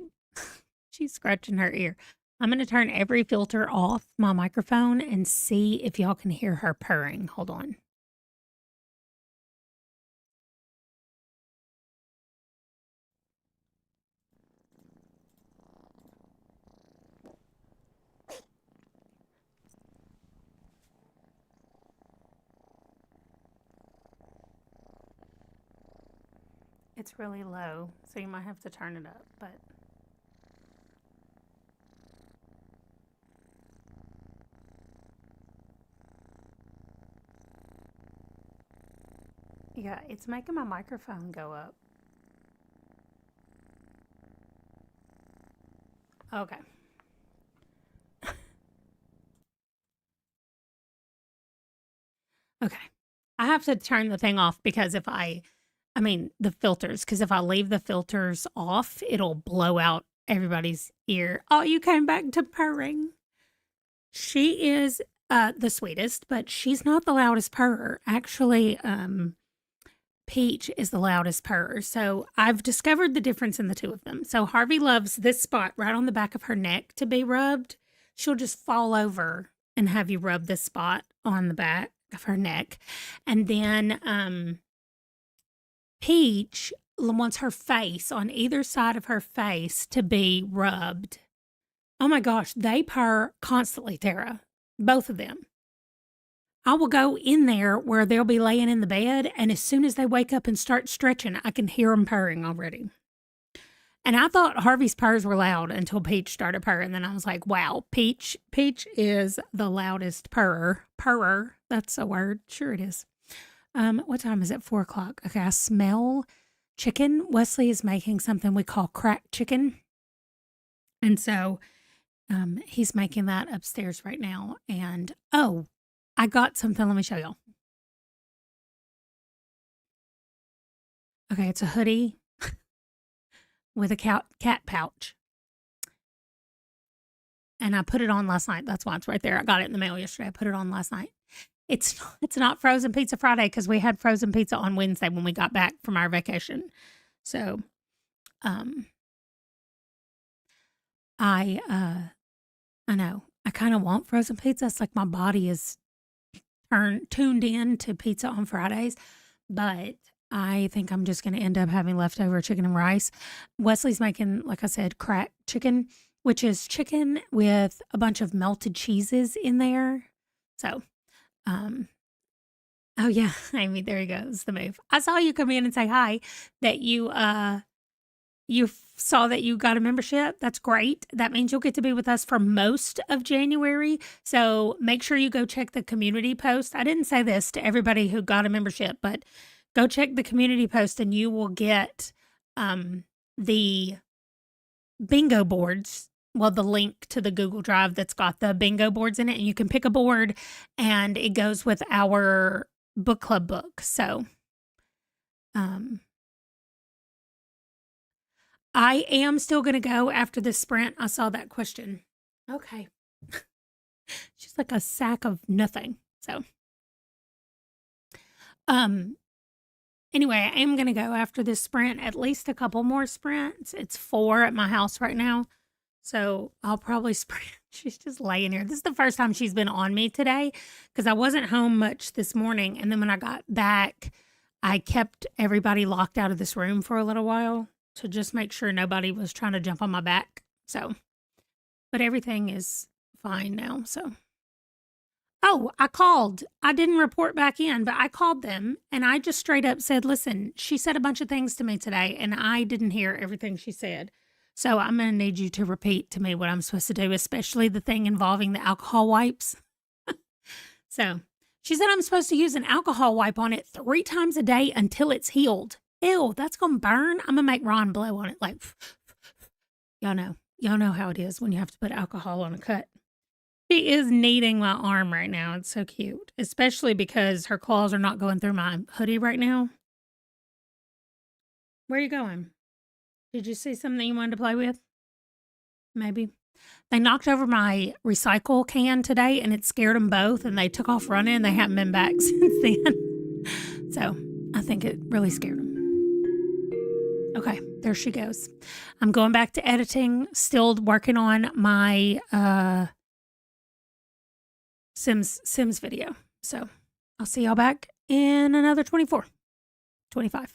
she's scratching her ear. I'm gonna turn every filter off my microphone and see if y'all can hear her purring. Hold on. It's really low, so you might have to turn it up, but yeah, it's making my microphone go up. Okay. Okay. I have to turn the thing off because I mean, the filters, because if I leave the filters off, it'll blow out everybody's ear. Oh, you came back to purring. She is the sweetest, but she's not the loudest purrer. Actually, Peach is the loudest purrer. So I've discovered the difference in the two of them. So Harvey loves this spot right on the back of her neck to be rubbed. She'll just fall over and have you rub this spot on the back of her neck. And then Peach wants her face on either side of her face to be rubbed. Oh my gosh, they purr constantly, Tara. Both of them. I will go in there where they'll be laying in the bed, and as soon as they wake up and start stretching, I can hear them purring already. And I thought Harvey's purrs were loud until Peach started purring. Then I was like, wow, Peach is the loudest purrer. Purrer, that's a word. Sure it is. What time is it? 4 o'clock. Okay, I smell chicken. Wesley is making something we call cracked chicken. And so he's making that upstairs right now. And oh, I got something. Let me show y'all. Okay, it's a hoodie with a cat pouch. And I put it on last night. That's why it's right there. I got it in the mail yesterday. I put it on last night. It's not Frozen Pizza Friday because we had frozen pizza on Wednesday when we got back from our vacation. So, I know I kind of want frozen pizza. It's like my body is tuned in to pizza on Fridays, but I think I'm just going to end up having leftover chicken and rice. Wesley's making, like I said, cracked chicken, which is chicken with a bunch of melted cheeses in there. So, oh yeah, Amy, there you go. It's the move. I saw you come in and say hi, that you saw that you got a membership. That's great. That means you'll get to be with us for most of January. So make sure you go check the community post. I didn't say this to everybody who got a membership, but go check the community post and you will get the bingo boards. Well, the link to the Google Drive that's got the bingo boards in it, and you can pick a board and it goes with our book club book. So, I am still going to go after this sprint. I saw that question. Okay. She's like a sack of nothing. So, anyway, I am going to go after this sprint, at least a couple more sprints. It's 4 at my house right now. So I'll probably sprint. She's just laying here. This is the first time she's been on me today because I wasn't home much this morning. And then when I got back, I kept everybody locked out of this room for a little while to just make sure nobody was trying to jump on my back. So, but everything is fine now. So, oh, I called. I didn't report back in, but I called them and I just straight up said, listen, she said a bunch of things to me today and I didn't hear everything she said. So I'm going to need you to repeat to me what I'm supposed to do, especially the thing involving the alcohol wipes. So she said I'm supposed to use an alcohol wipe on it 3 times a day until it's healed. Ew, that's going to burn. I'm going to make Ron blow on it like, y'all know how it is when you have to put alcohol on a cut. She is kneading my arm right now. It's so cute, especially because her claws are not going through my hoodie right now. Where are you going? Did you see something you wanted to play with? Maybe. They knocked over my recycle can today and it scared them both and they took off running and they haven't been back since then. So I think it really scared them. Okay, there she goes. I'm going back to editing, still working on my Sims video. So I'll see y'all back in another 24, 25.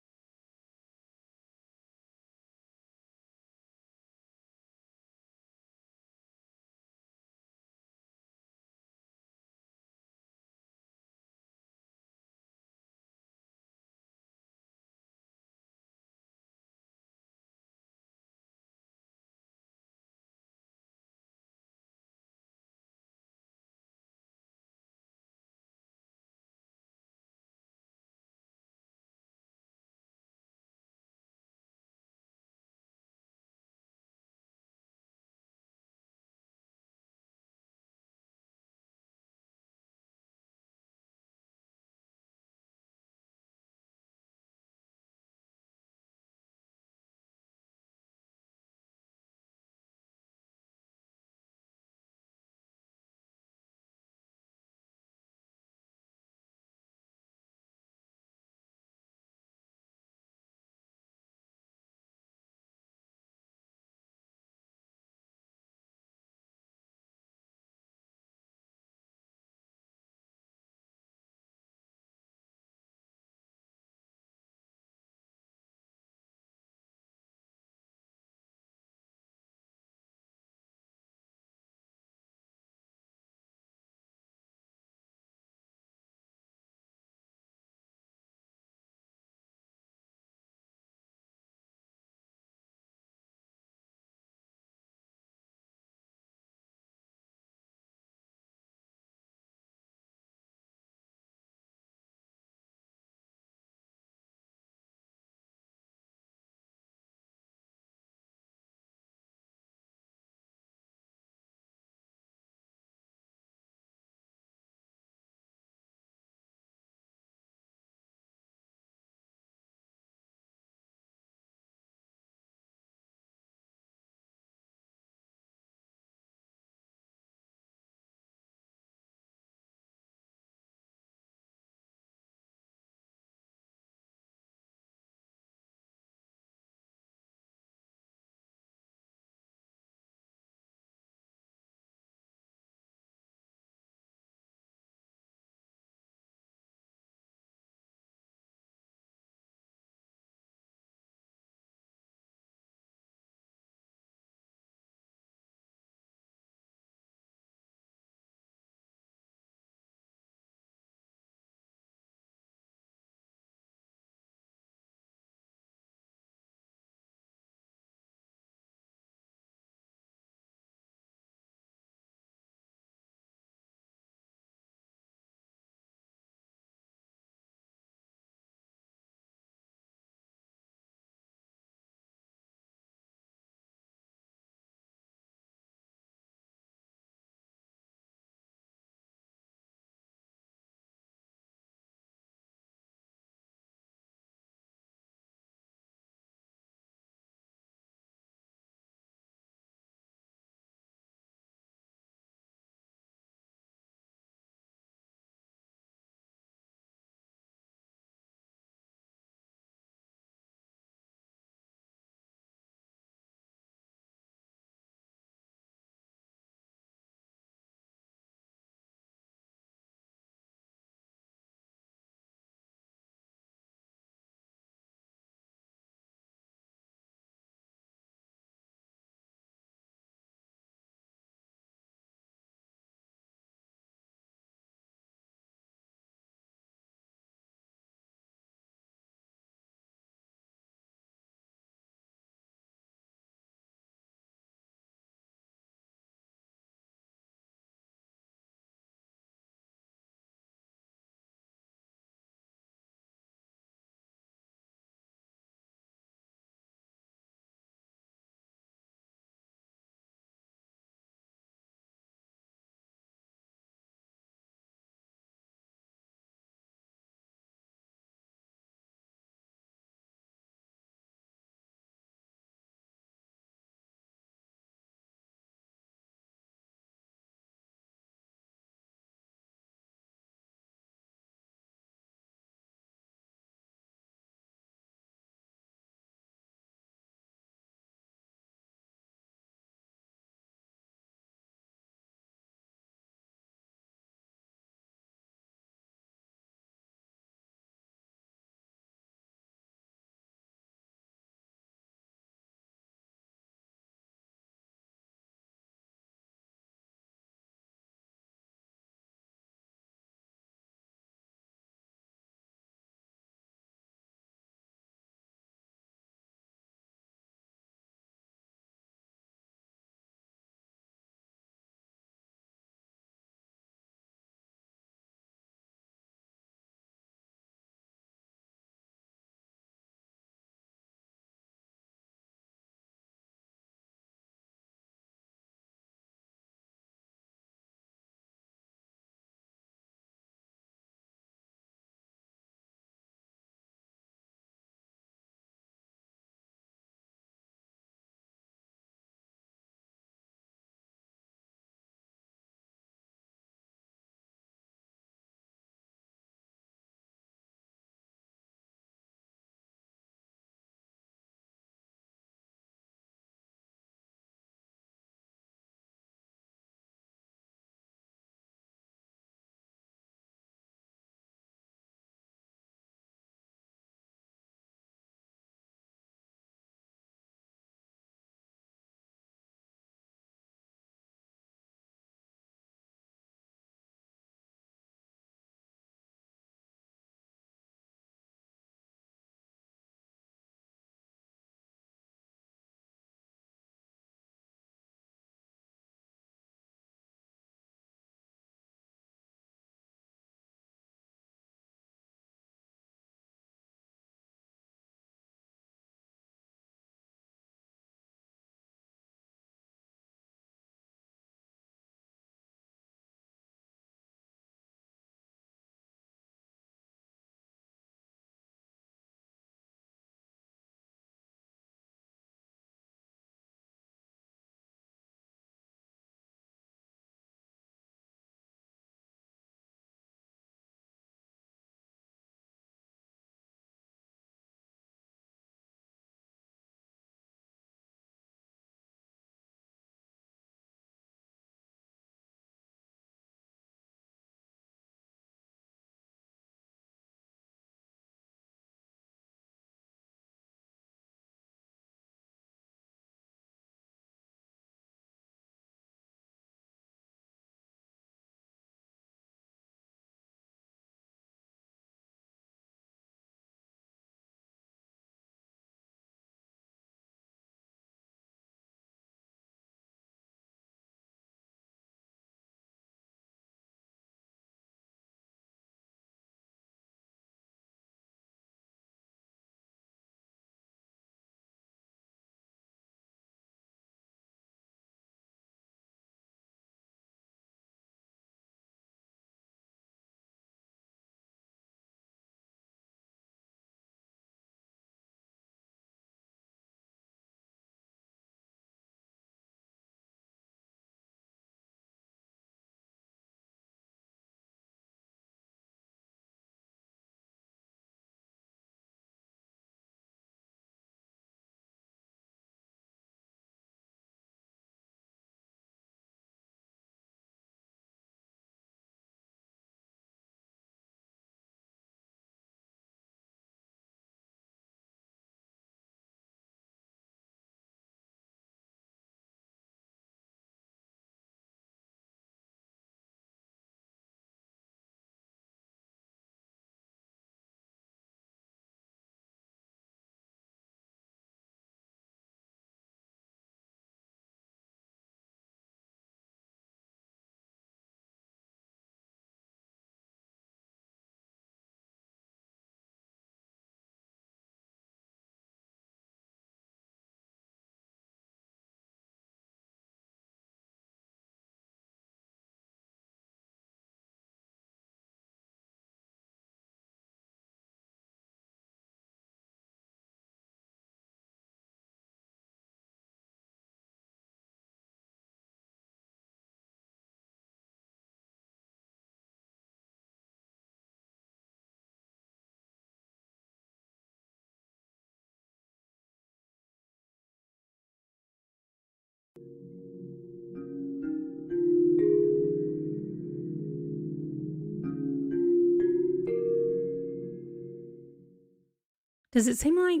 Does it seem like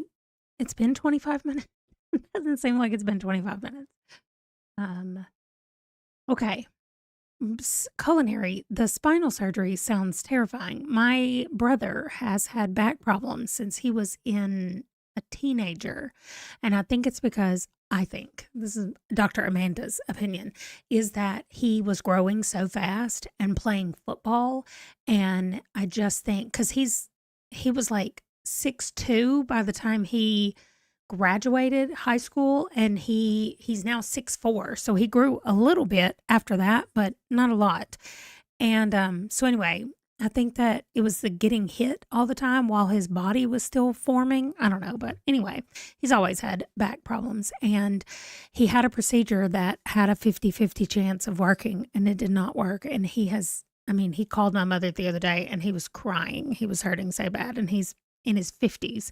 it's been 25 minutes? It doesn't seem like it's been 25 minutes. Okay. Culinary, the spinal surgery sounds terrifying. My brother has had back problems since he was a teenager. And I think it's because I think this is Dr. Amanda's opinion is that he was growing so fast and playing football. And I just think because he was like 6'2" by the time he graduated high school, and he's now 6'4", so he grew a little bit after that, but not a lot. And so anyway, I think that it was the getting hit all the time while his body was still forming. I don't know, but anyway, he's always had back problems, and he had a procedure that had a 50-50 chance of working, and it did not work. And he called my mother the other day and he was crying. He was hurting so bad, and he's in his 50s.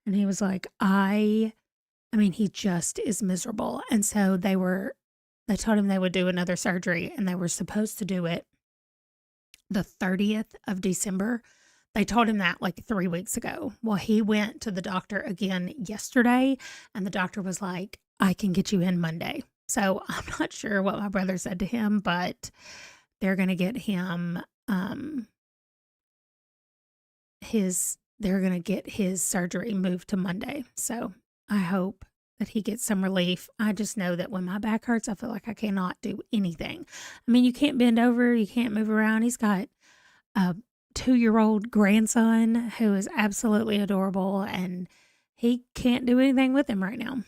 And he was like, he just is miserable. And so they told him they would do another surgery, and they were supposed to do it the 30th of December. They told him that like 3 weeks ago. Well, he went to the doctor again yesterday, and the doctor was like, I can get you in Monday. So I'm not sure what my brother said to him, but they're going to get him, they're going to get his surgery moved to Monday. So I hope that he gets some relief. I just know that when my back hurts, I feel like I cannot do anything. You can't bend over, you can't move around. He's got a 2-year-old grandson who is absolutely adorable, and he can't do anything with him right now.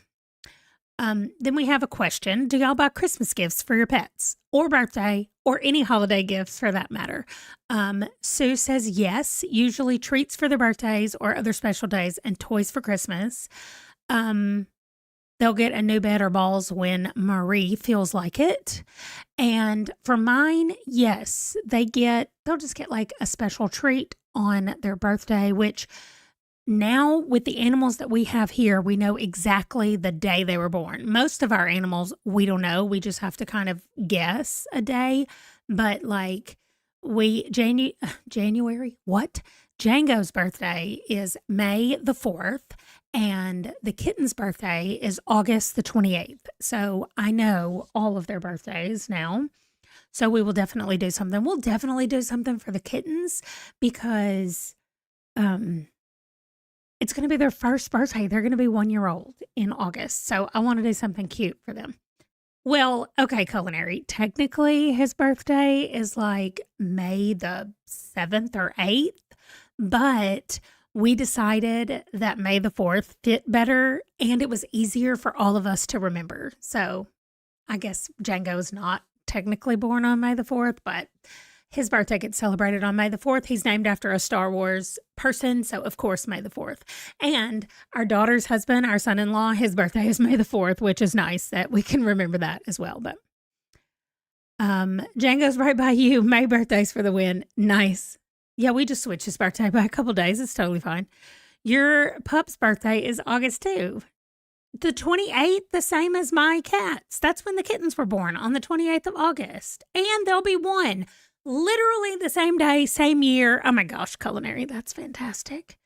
Then we have a question. Do y'all buy Christmas gifts for your pets, or birthday, or any holiday gifts for that matter? Sue says yes, usually treats for their birthdays or other special days, and toys for Christmas. They'll get a new bed or balls when Marie feels like it. And for mine, yes, they'll just get like a special treat on their birthday, which now with the animals that we have here, we know exactly the day they were born. Most of our animals, we don't know. We just have to kind of guess a day. But like January, what? Django's birthday is May the 4th, and the kitten's birthday is August the 28th. So I know all of their birthdays now. So we will definitely do something. We'll definitely do something for the kittens because it's going to be their first birthday. They're going to be 1 year old in August. So I want to do something cute for them. Well, okay, Culinary. Technically, his birthday is like May the 7th or 8th, but we decided that May the 4th fit better, and it was easier for all of us to remember. So I guess Django is not technically born on May the 4th, but his birthday gets celebrated on May the 4th. He's named after a Star Wars person, so of course May the 4th. And our daughter's husband, our son-in-law, his birthday is May the 4th, which is nice that we can remember that as well. But Django's right by you. May birthdays for the win. Nice. Yeah, we just switched his birthday by a couple days. It's totally fine. Your pup's birthday is August 2. The 28th, the same as my cat's. That's when the kittens were born, on the 28th of August. And they'll be one. Literally the same day, same year. Oh my gosh, Culinary, that's fantastic.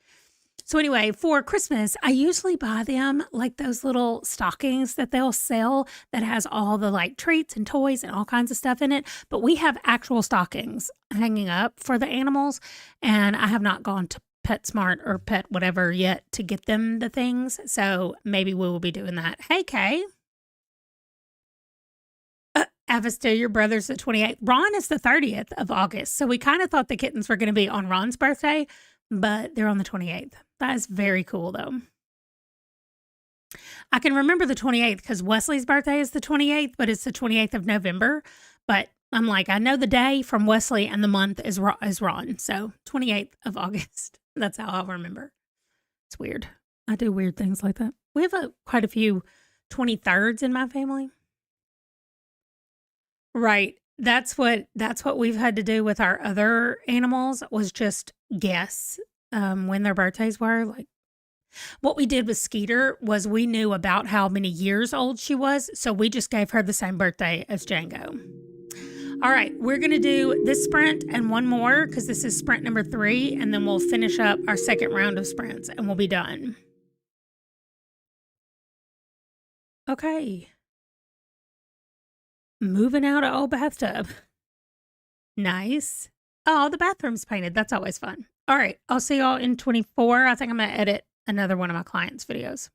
So anyway, for Christmas, I usually buy them like those little stockings that they'll sell that has all the like treats and toys and all kinds of stuff in it. But we have actual stockings hanging up for the animals, and I have not gone to PetSmart or Pet whatever yet to get them the things. So maybe we will be doing that. Hey, Kay. Avista, your brother's the 28th. Ron is the 30th of August. So we kind of thought the kittens were going to be on Ron's birthday, but they're on the 28th. That is very cool, though. I can remember the 28th because Wesley's birthday is the 28th, but it's the 28th of November. But I'm like, I know the day from Wesley and the month is Ron. So 28th of August. That's how I'll remember. It's weird. I do weird things like that. We have quite a few 23rds in my family. Right. That's what we've had to do with our other animals was just guess when their birthdays were. Like what we did with Skeeter was we knew about how many years old she was, so we just gave her the same birthday as Django. All right, we're going to do this sprint and one more because this is sprint number 3, and then we'll finish up our second round of sprints and we'll be done. Okay. Moving out of old bathtub. Nice. Oh, the bathroom's painted. That's always fun. All right, I'll see y'all in 24. I think I'm going to edit another one of my clients' videos.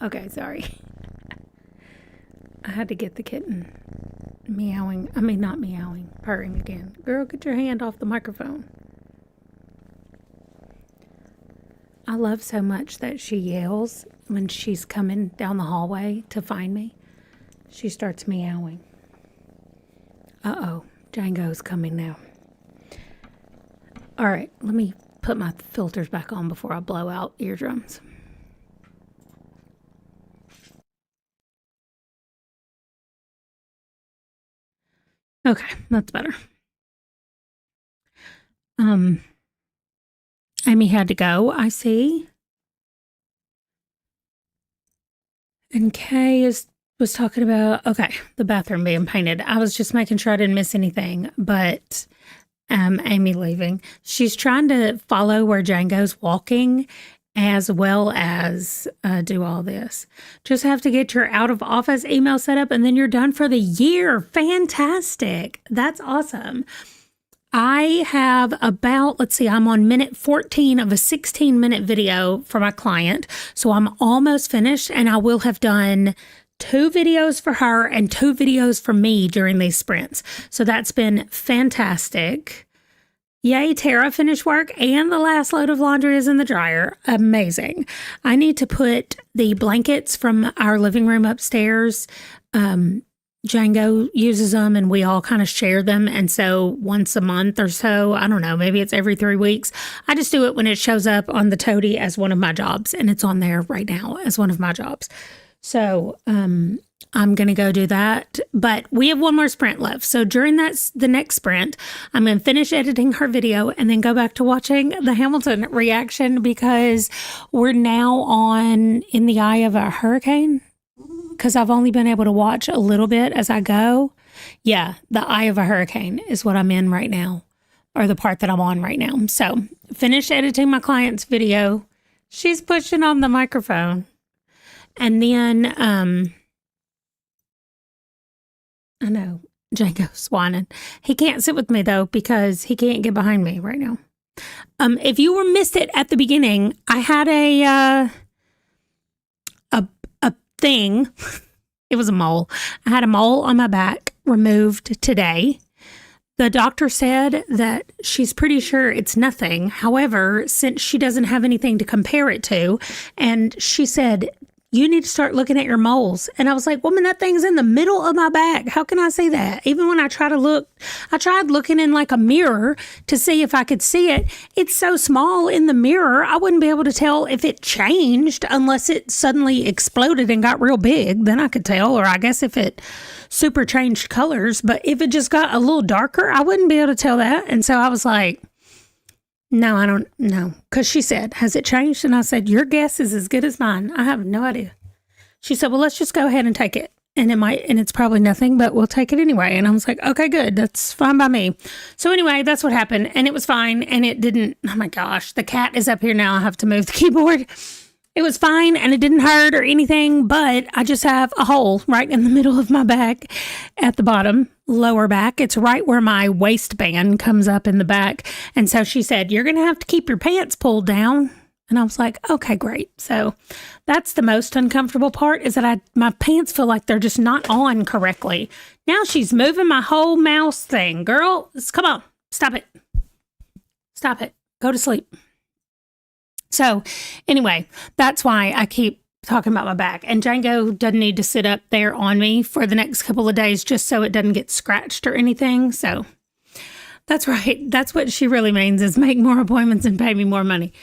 Okay, sorry. I had to get the kitten meowing. I mean, not meowing, purring again. Girl, get your hand off the microphone. I love so much that she yells when she's coming down the hallway to find me. She starts meowing. Uh-oh, Django's coming now. All right, let me put my filters back on before I blow out eardrums. Okay, that's better. Amy had to go, I see. And Kay was talking about, okay, the bathroom being painted. I was just making sure I didn't miss anything, but Amy leaving. She's trying to follow where Django's walking as well as do all this. Just have to get your out of office email set up and then you're done for the year. Fantastic. That's awesome. I have about, let's see, I'm on minute 14 of a 16-minute video for my client. So I'm almost finished and I will have done 2 videos for her and 2 videos for me during these sprints. So that's been fantastic. Yay, Tara finished work and the last load of laundry is in the dryer. Amazing. I need to put the blankets from our living room upstairs. Django uses them and we all kind of share them. And so once a month or so, I don't know, maybe it's every 3 weeks. I just do it when it shows up on the toady as one of my jobs. And it's on there right now as one of my jobs. So I'm going to go do that. But we have one more sprint left. So during the next sprint, I'm going to finish editing her video and then go back to watching the Hamilton reaction because we're now in the eye of a hurricane. Because I've only been able to watch a little bit as I go. Yeah, the eye of a hurricane is what I'm in right now, or the part that I'm on right now. So, finish editing my client's video. She's pushing on the microphone. And then, I know, Django's whining. He can't sit with me, though, because he can't get behind me right now. If you missed it at the beginning, I had a thing. It was a mole. I had a mole on my back removed today. The doctor said that she's pretty sure it's nothing. However, since she doesn't have anything to compare it to, and she said, you need to start looking at your moles. And I was like, woman, that thing's in the middle of my back. How can I see that? Even when I try to look, I tried looking in like a mirror to see if I could see it. It's so small in the mirror, I wouldn't be able to tell if it changed unless it suddenly exploded and got real big. Then I could tell, or I guess if it super changed colors. But if it just got a little darker, I wouldn't be able to tell that. And so I was like, no, I don't know. Because she said, has it changed? And I said, your guess is as good as mine. I have no idea. She said, well, let's just go ahead and take it. And it's probably nothing, but we'll take it anyway. And I was like, okay, good. That's fine by me. So anyway, that's what happened. And it was fine. And it didn't, oh my gosh, the cat is up here now. I have to move the keyboard. It was fine and it didn't hurt or anything, but I just have a hole right in the middle of my back at the bottom, lower back. It's right where my waistband comes up in the back. And so she said, you're going to have to keep your pants pulled down. And I was like, okay, great. So that's the most uncomfortable part is that my pants feel like they're just not on correctly. Now she's moving my whole mouse thing. Girl, come on, stop it. Stop it. Go to sleep. So anyway, that's why I keep talking about my back. And Django doesn't need to sit up there on me for the next couple of days just so it doesn't get scratched or anything. So that's right. That's what she really means is make more appointments and pay me more money.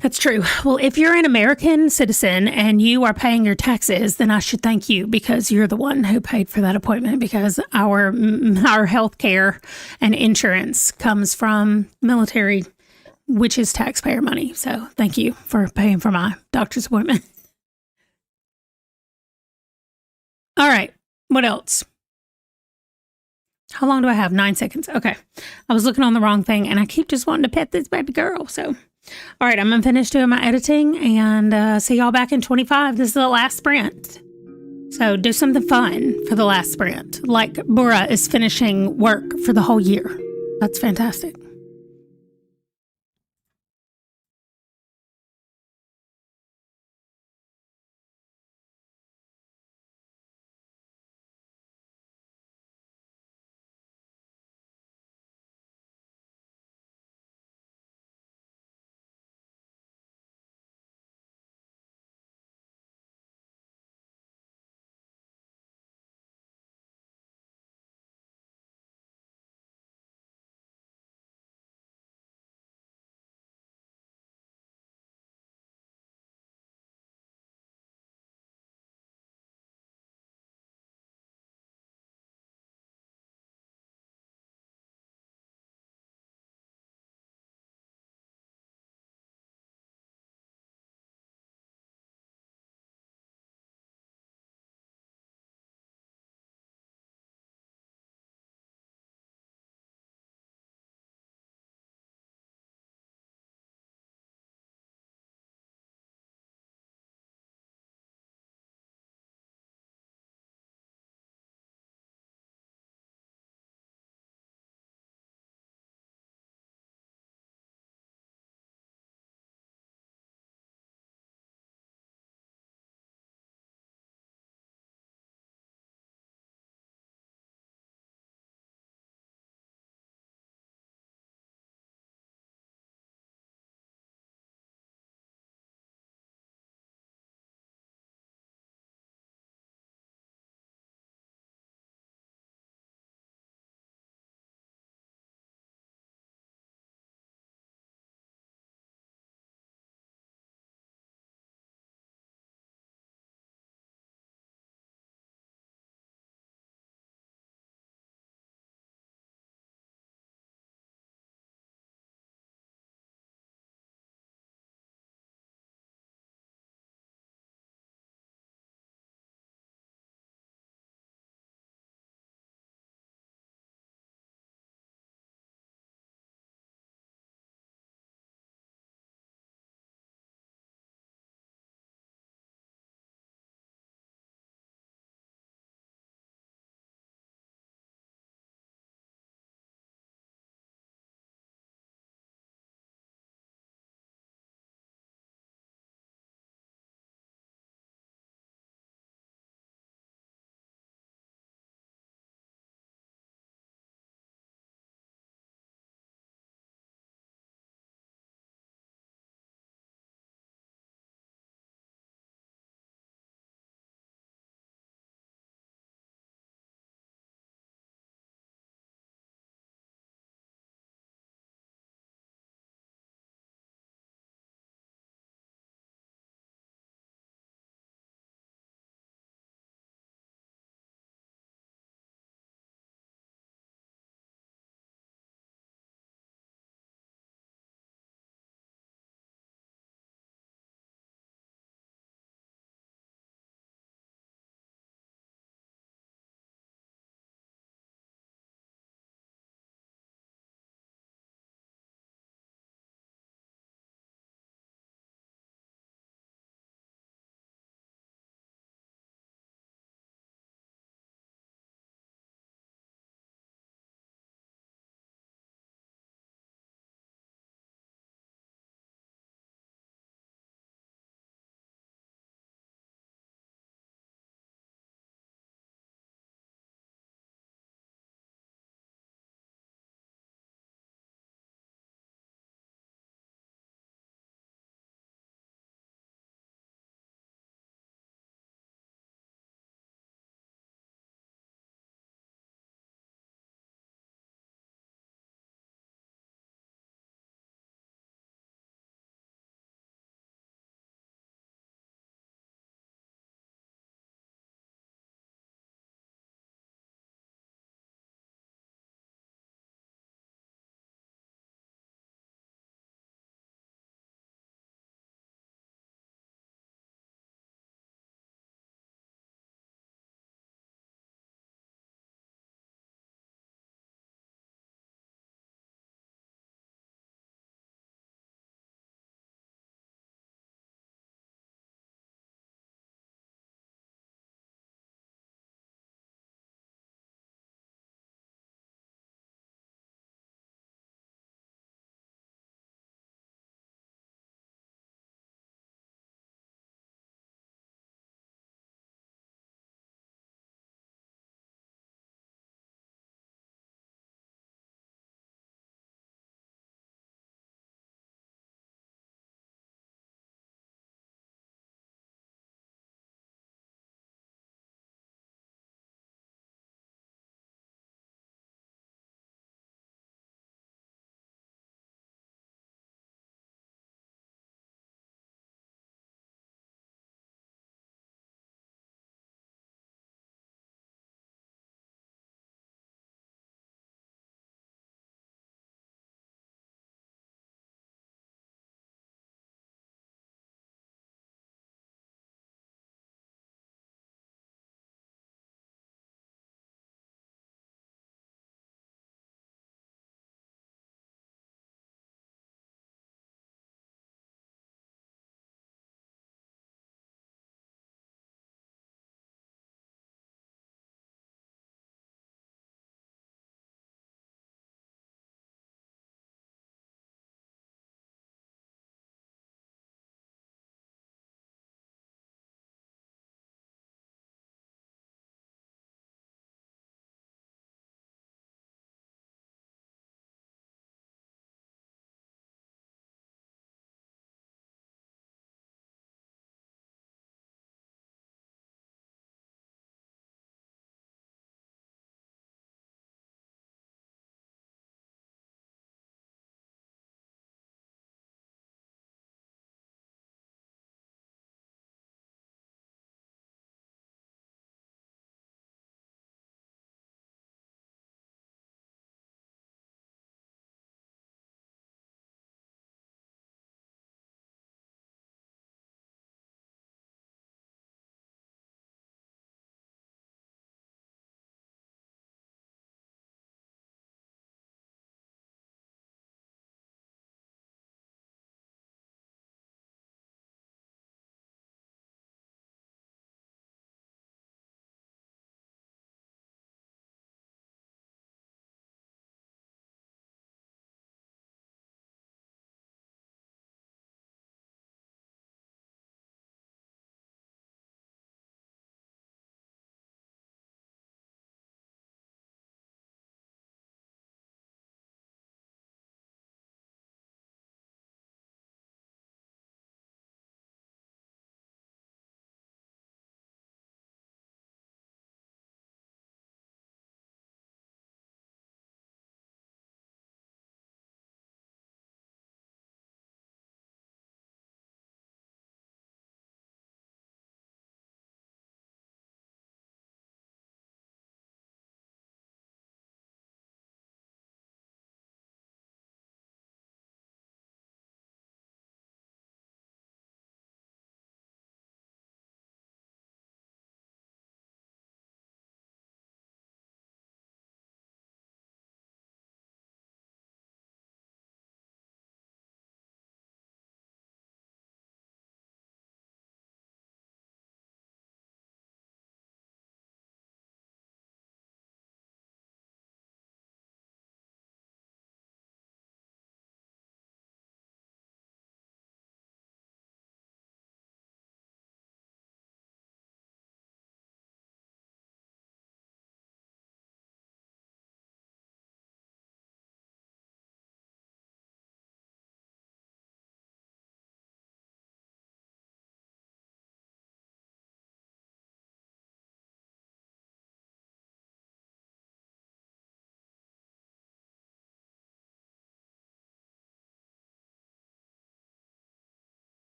That's true. Well, if you're an American citizen and you are paying your taxes, then I should thank you because you're the one who paid for that appointment because our health care and insurance comes from military, which is taxpayer money. So thank you for paying for my doctor's appointment. All right. What else? How long do I have? 9 seconds. Okay. I was looking on the wrong thing and I keep just wanting to pet this baby girl. So, all right. I'm going to finish doing my editing and see y'all back in 25. This is the last sprint. So do something fun for the last sprint. Like Bora is finishing work for the whole year. That's fantastic.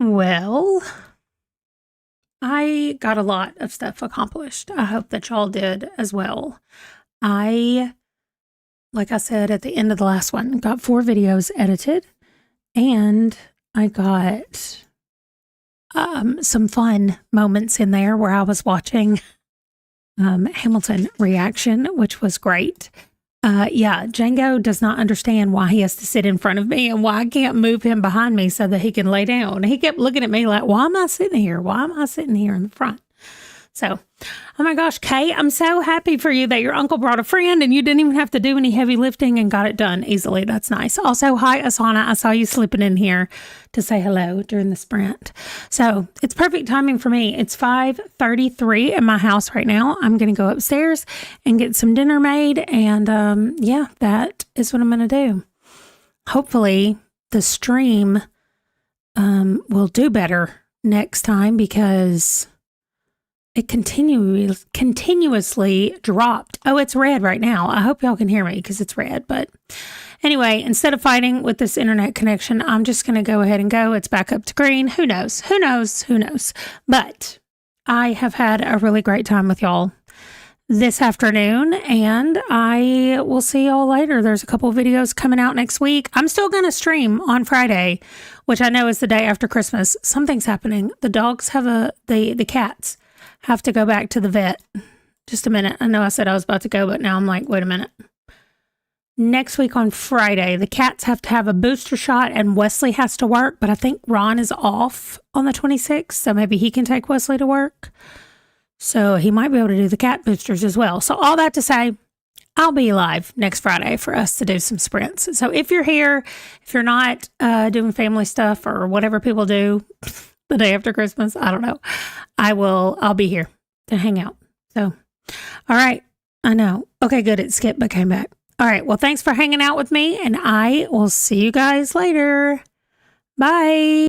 Well, I got a lot of stuff accomplished. I hope that y'all did as well. Like I said at the end of the last one, got 4 videos edited, and I got some fun moments in there where I was watching Hamilton reaction, which was great. Yeah, Django does not understand why he has to sit in front of me and why I can't move him behind me so that he can lay down. He kept looking at me like, why am I sitting here? Why am I sitting here in the front? So, oh my gosh, Kay, I'm so happy for you that your uncle brought a friend and you didn't even have to do any heavy lifting and got it done easily. That's nice. Also, hi, Asana. I saw you slipping in here to say hello during the sprint. So it's perfect timing for me. It's 5:33 in my house right now. I'm going to go upstairs and get some dinner made. And yeah, that is what I'm going to do. Hopefully the stream will do better next time because it continuously dropped. Oh, it's red right now. I hope y'all can hear me because it's red. But anyway, instead of fighting with this internet connection, I'm just going to go ahead and go. It's back up to green. Who knows? Who knows? Who knows? But I have had a really great time with y'all this afternoon, and I will see y'all later. There's a couple of videos coming out next week. I'm still going to stream on Friday, which I know is the day after Christmas. Something's happening. The dogs have the cats have to go back to the vet. Just a minute. I know I said I was about to go, but now I'm like, wait a minute. Next week on Friday, the cats have to have a booster shot and Wesley has to work, but I think Ron is off on the 26th, so maybe he can take Wesley to work. So he might be able to do the cat boosters as well. So all that to say, I'll be live next Friday for us to do some sprints. So if you're here, if you're not doing family stuff or whatever people do the day after Christmas, I don't know. I'll be here to hang out. So, all right. I know. Okay, good. It skipped, but came back. All right. Well, thanks for hanging out with me, and I will see you guys later. Bye.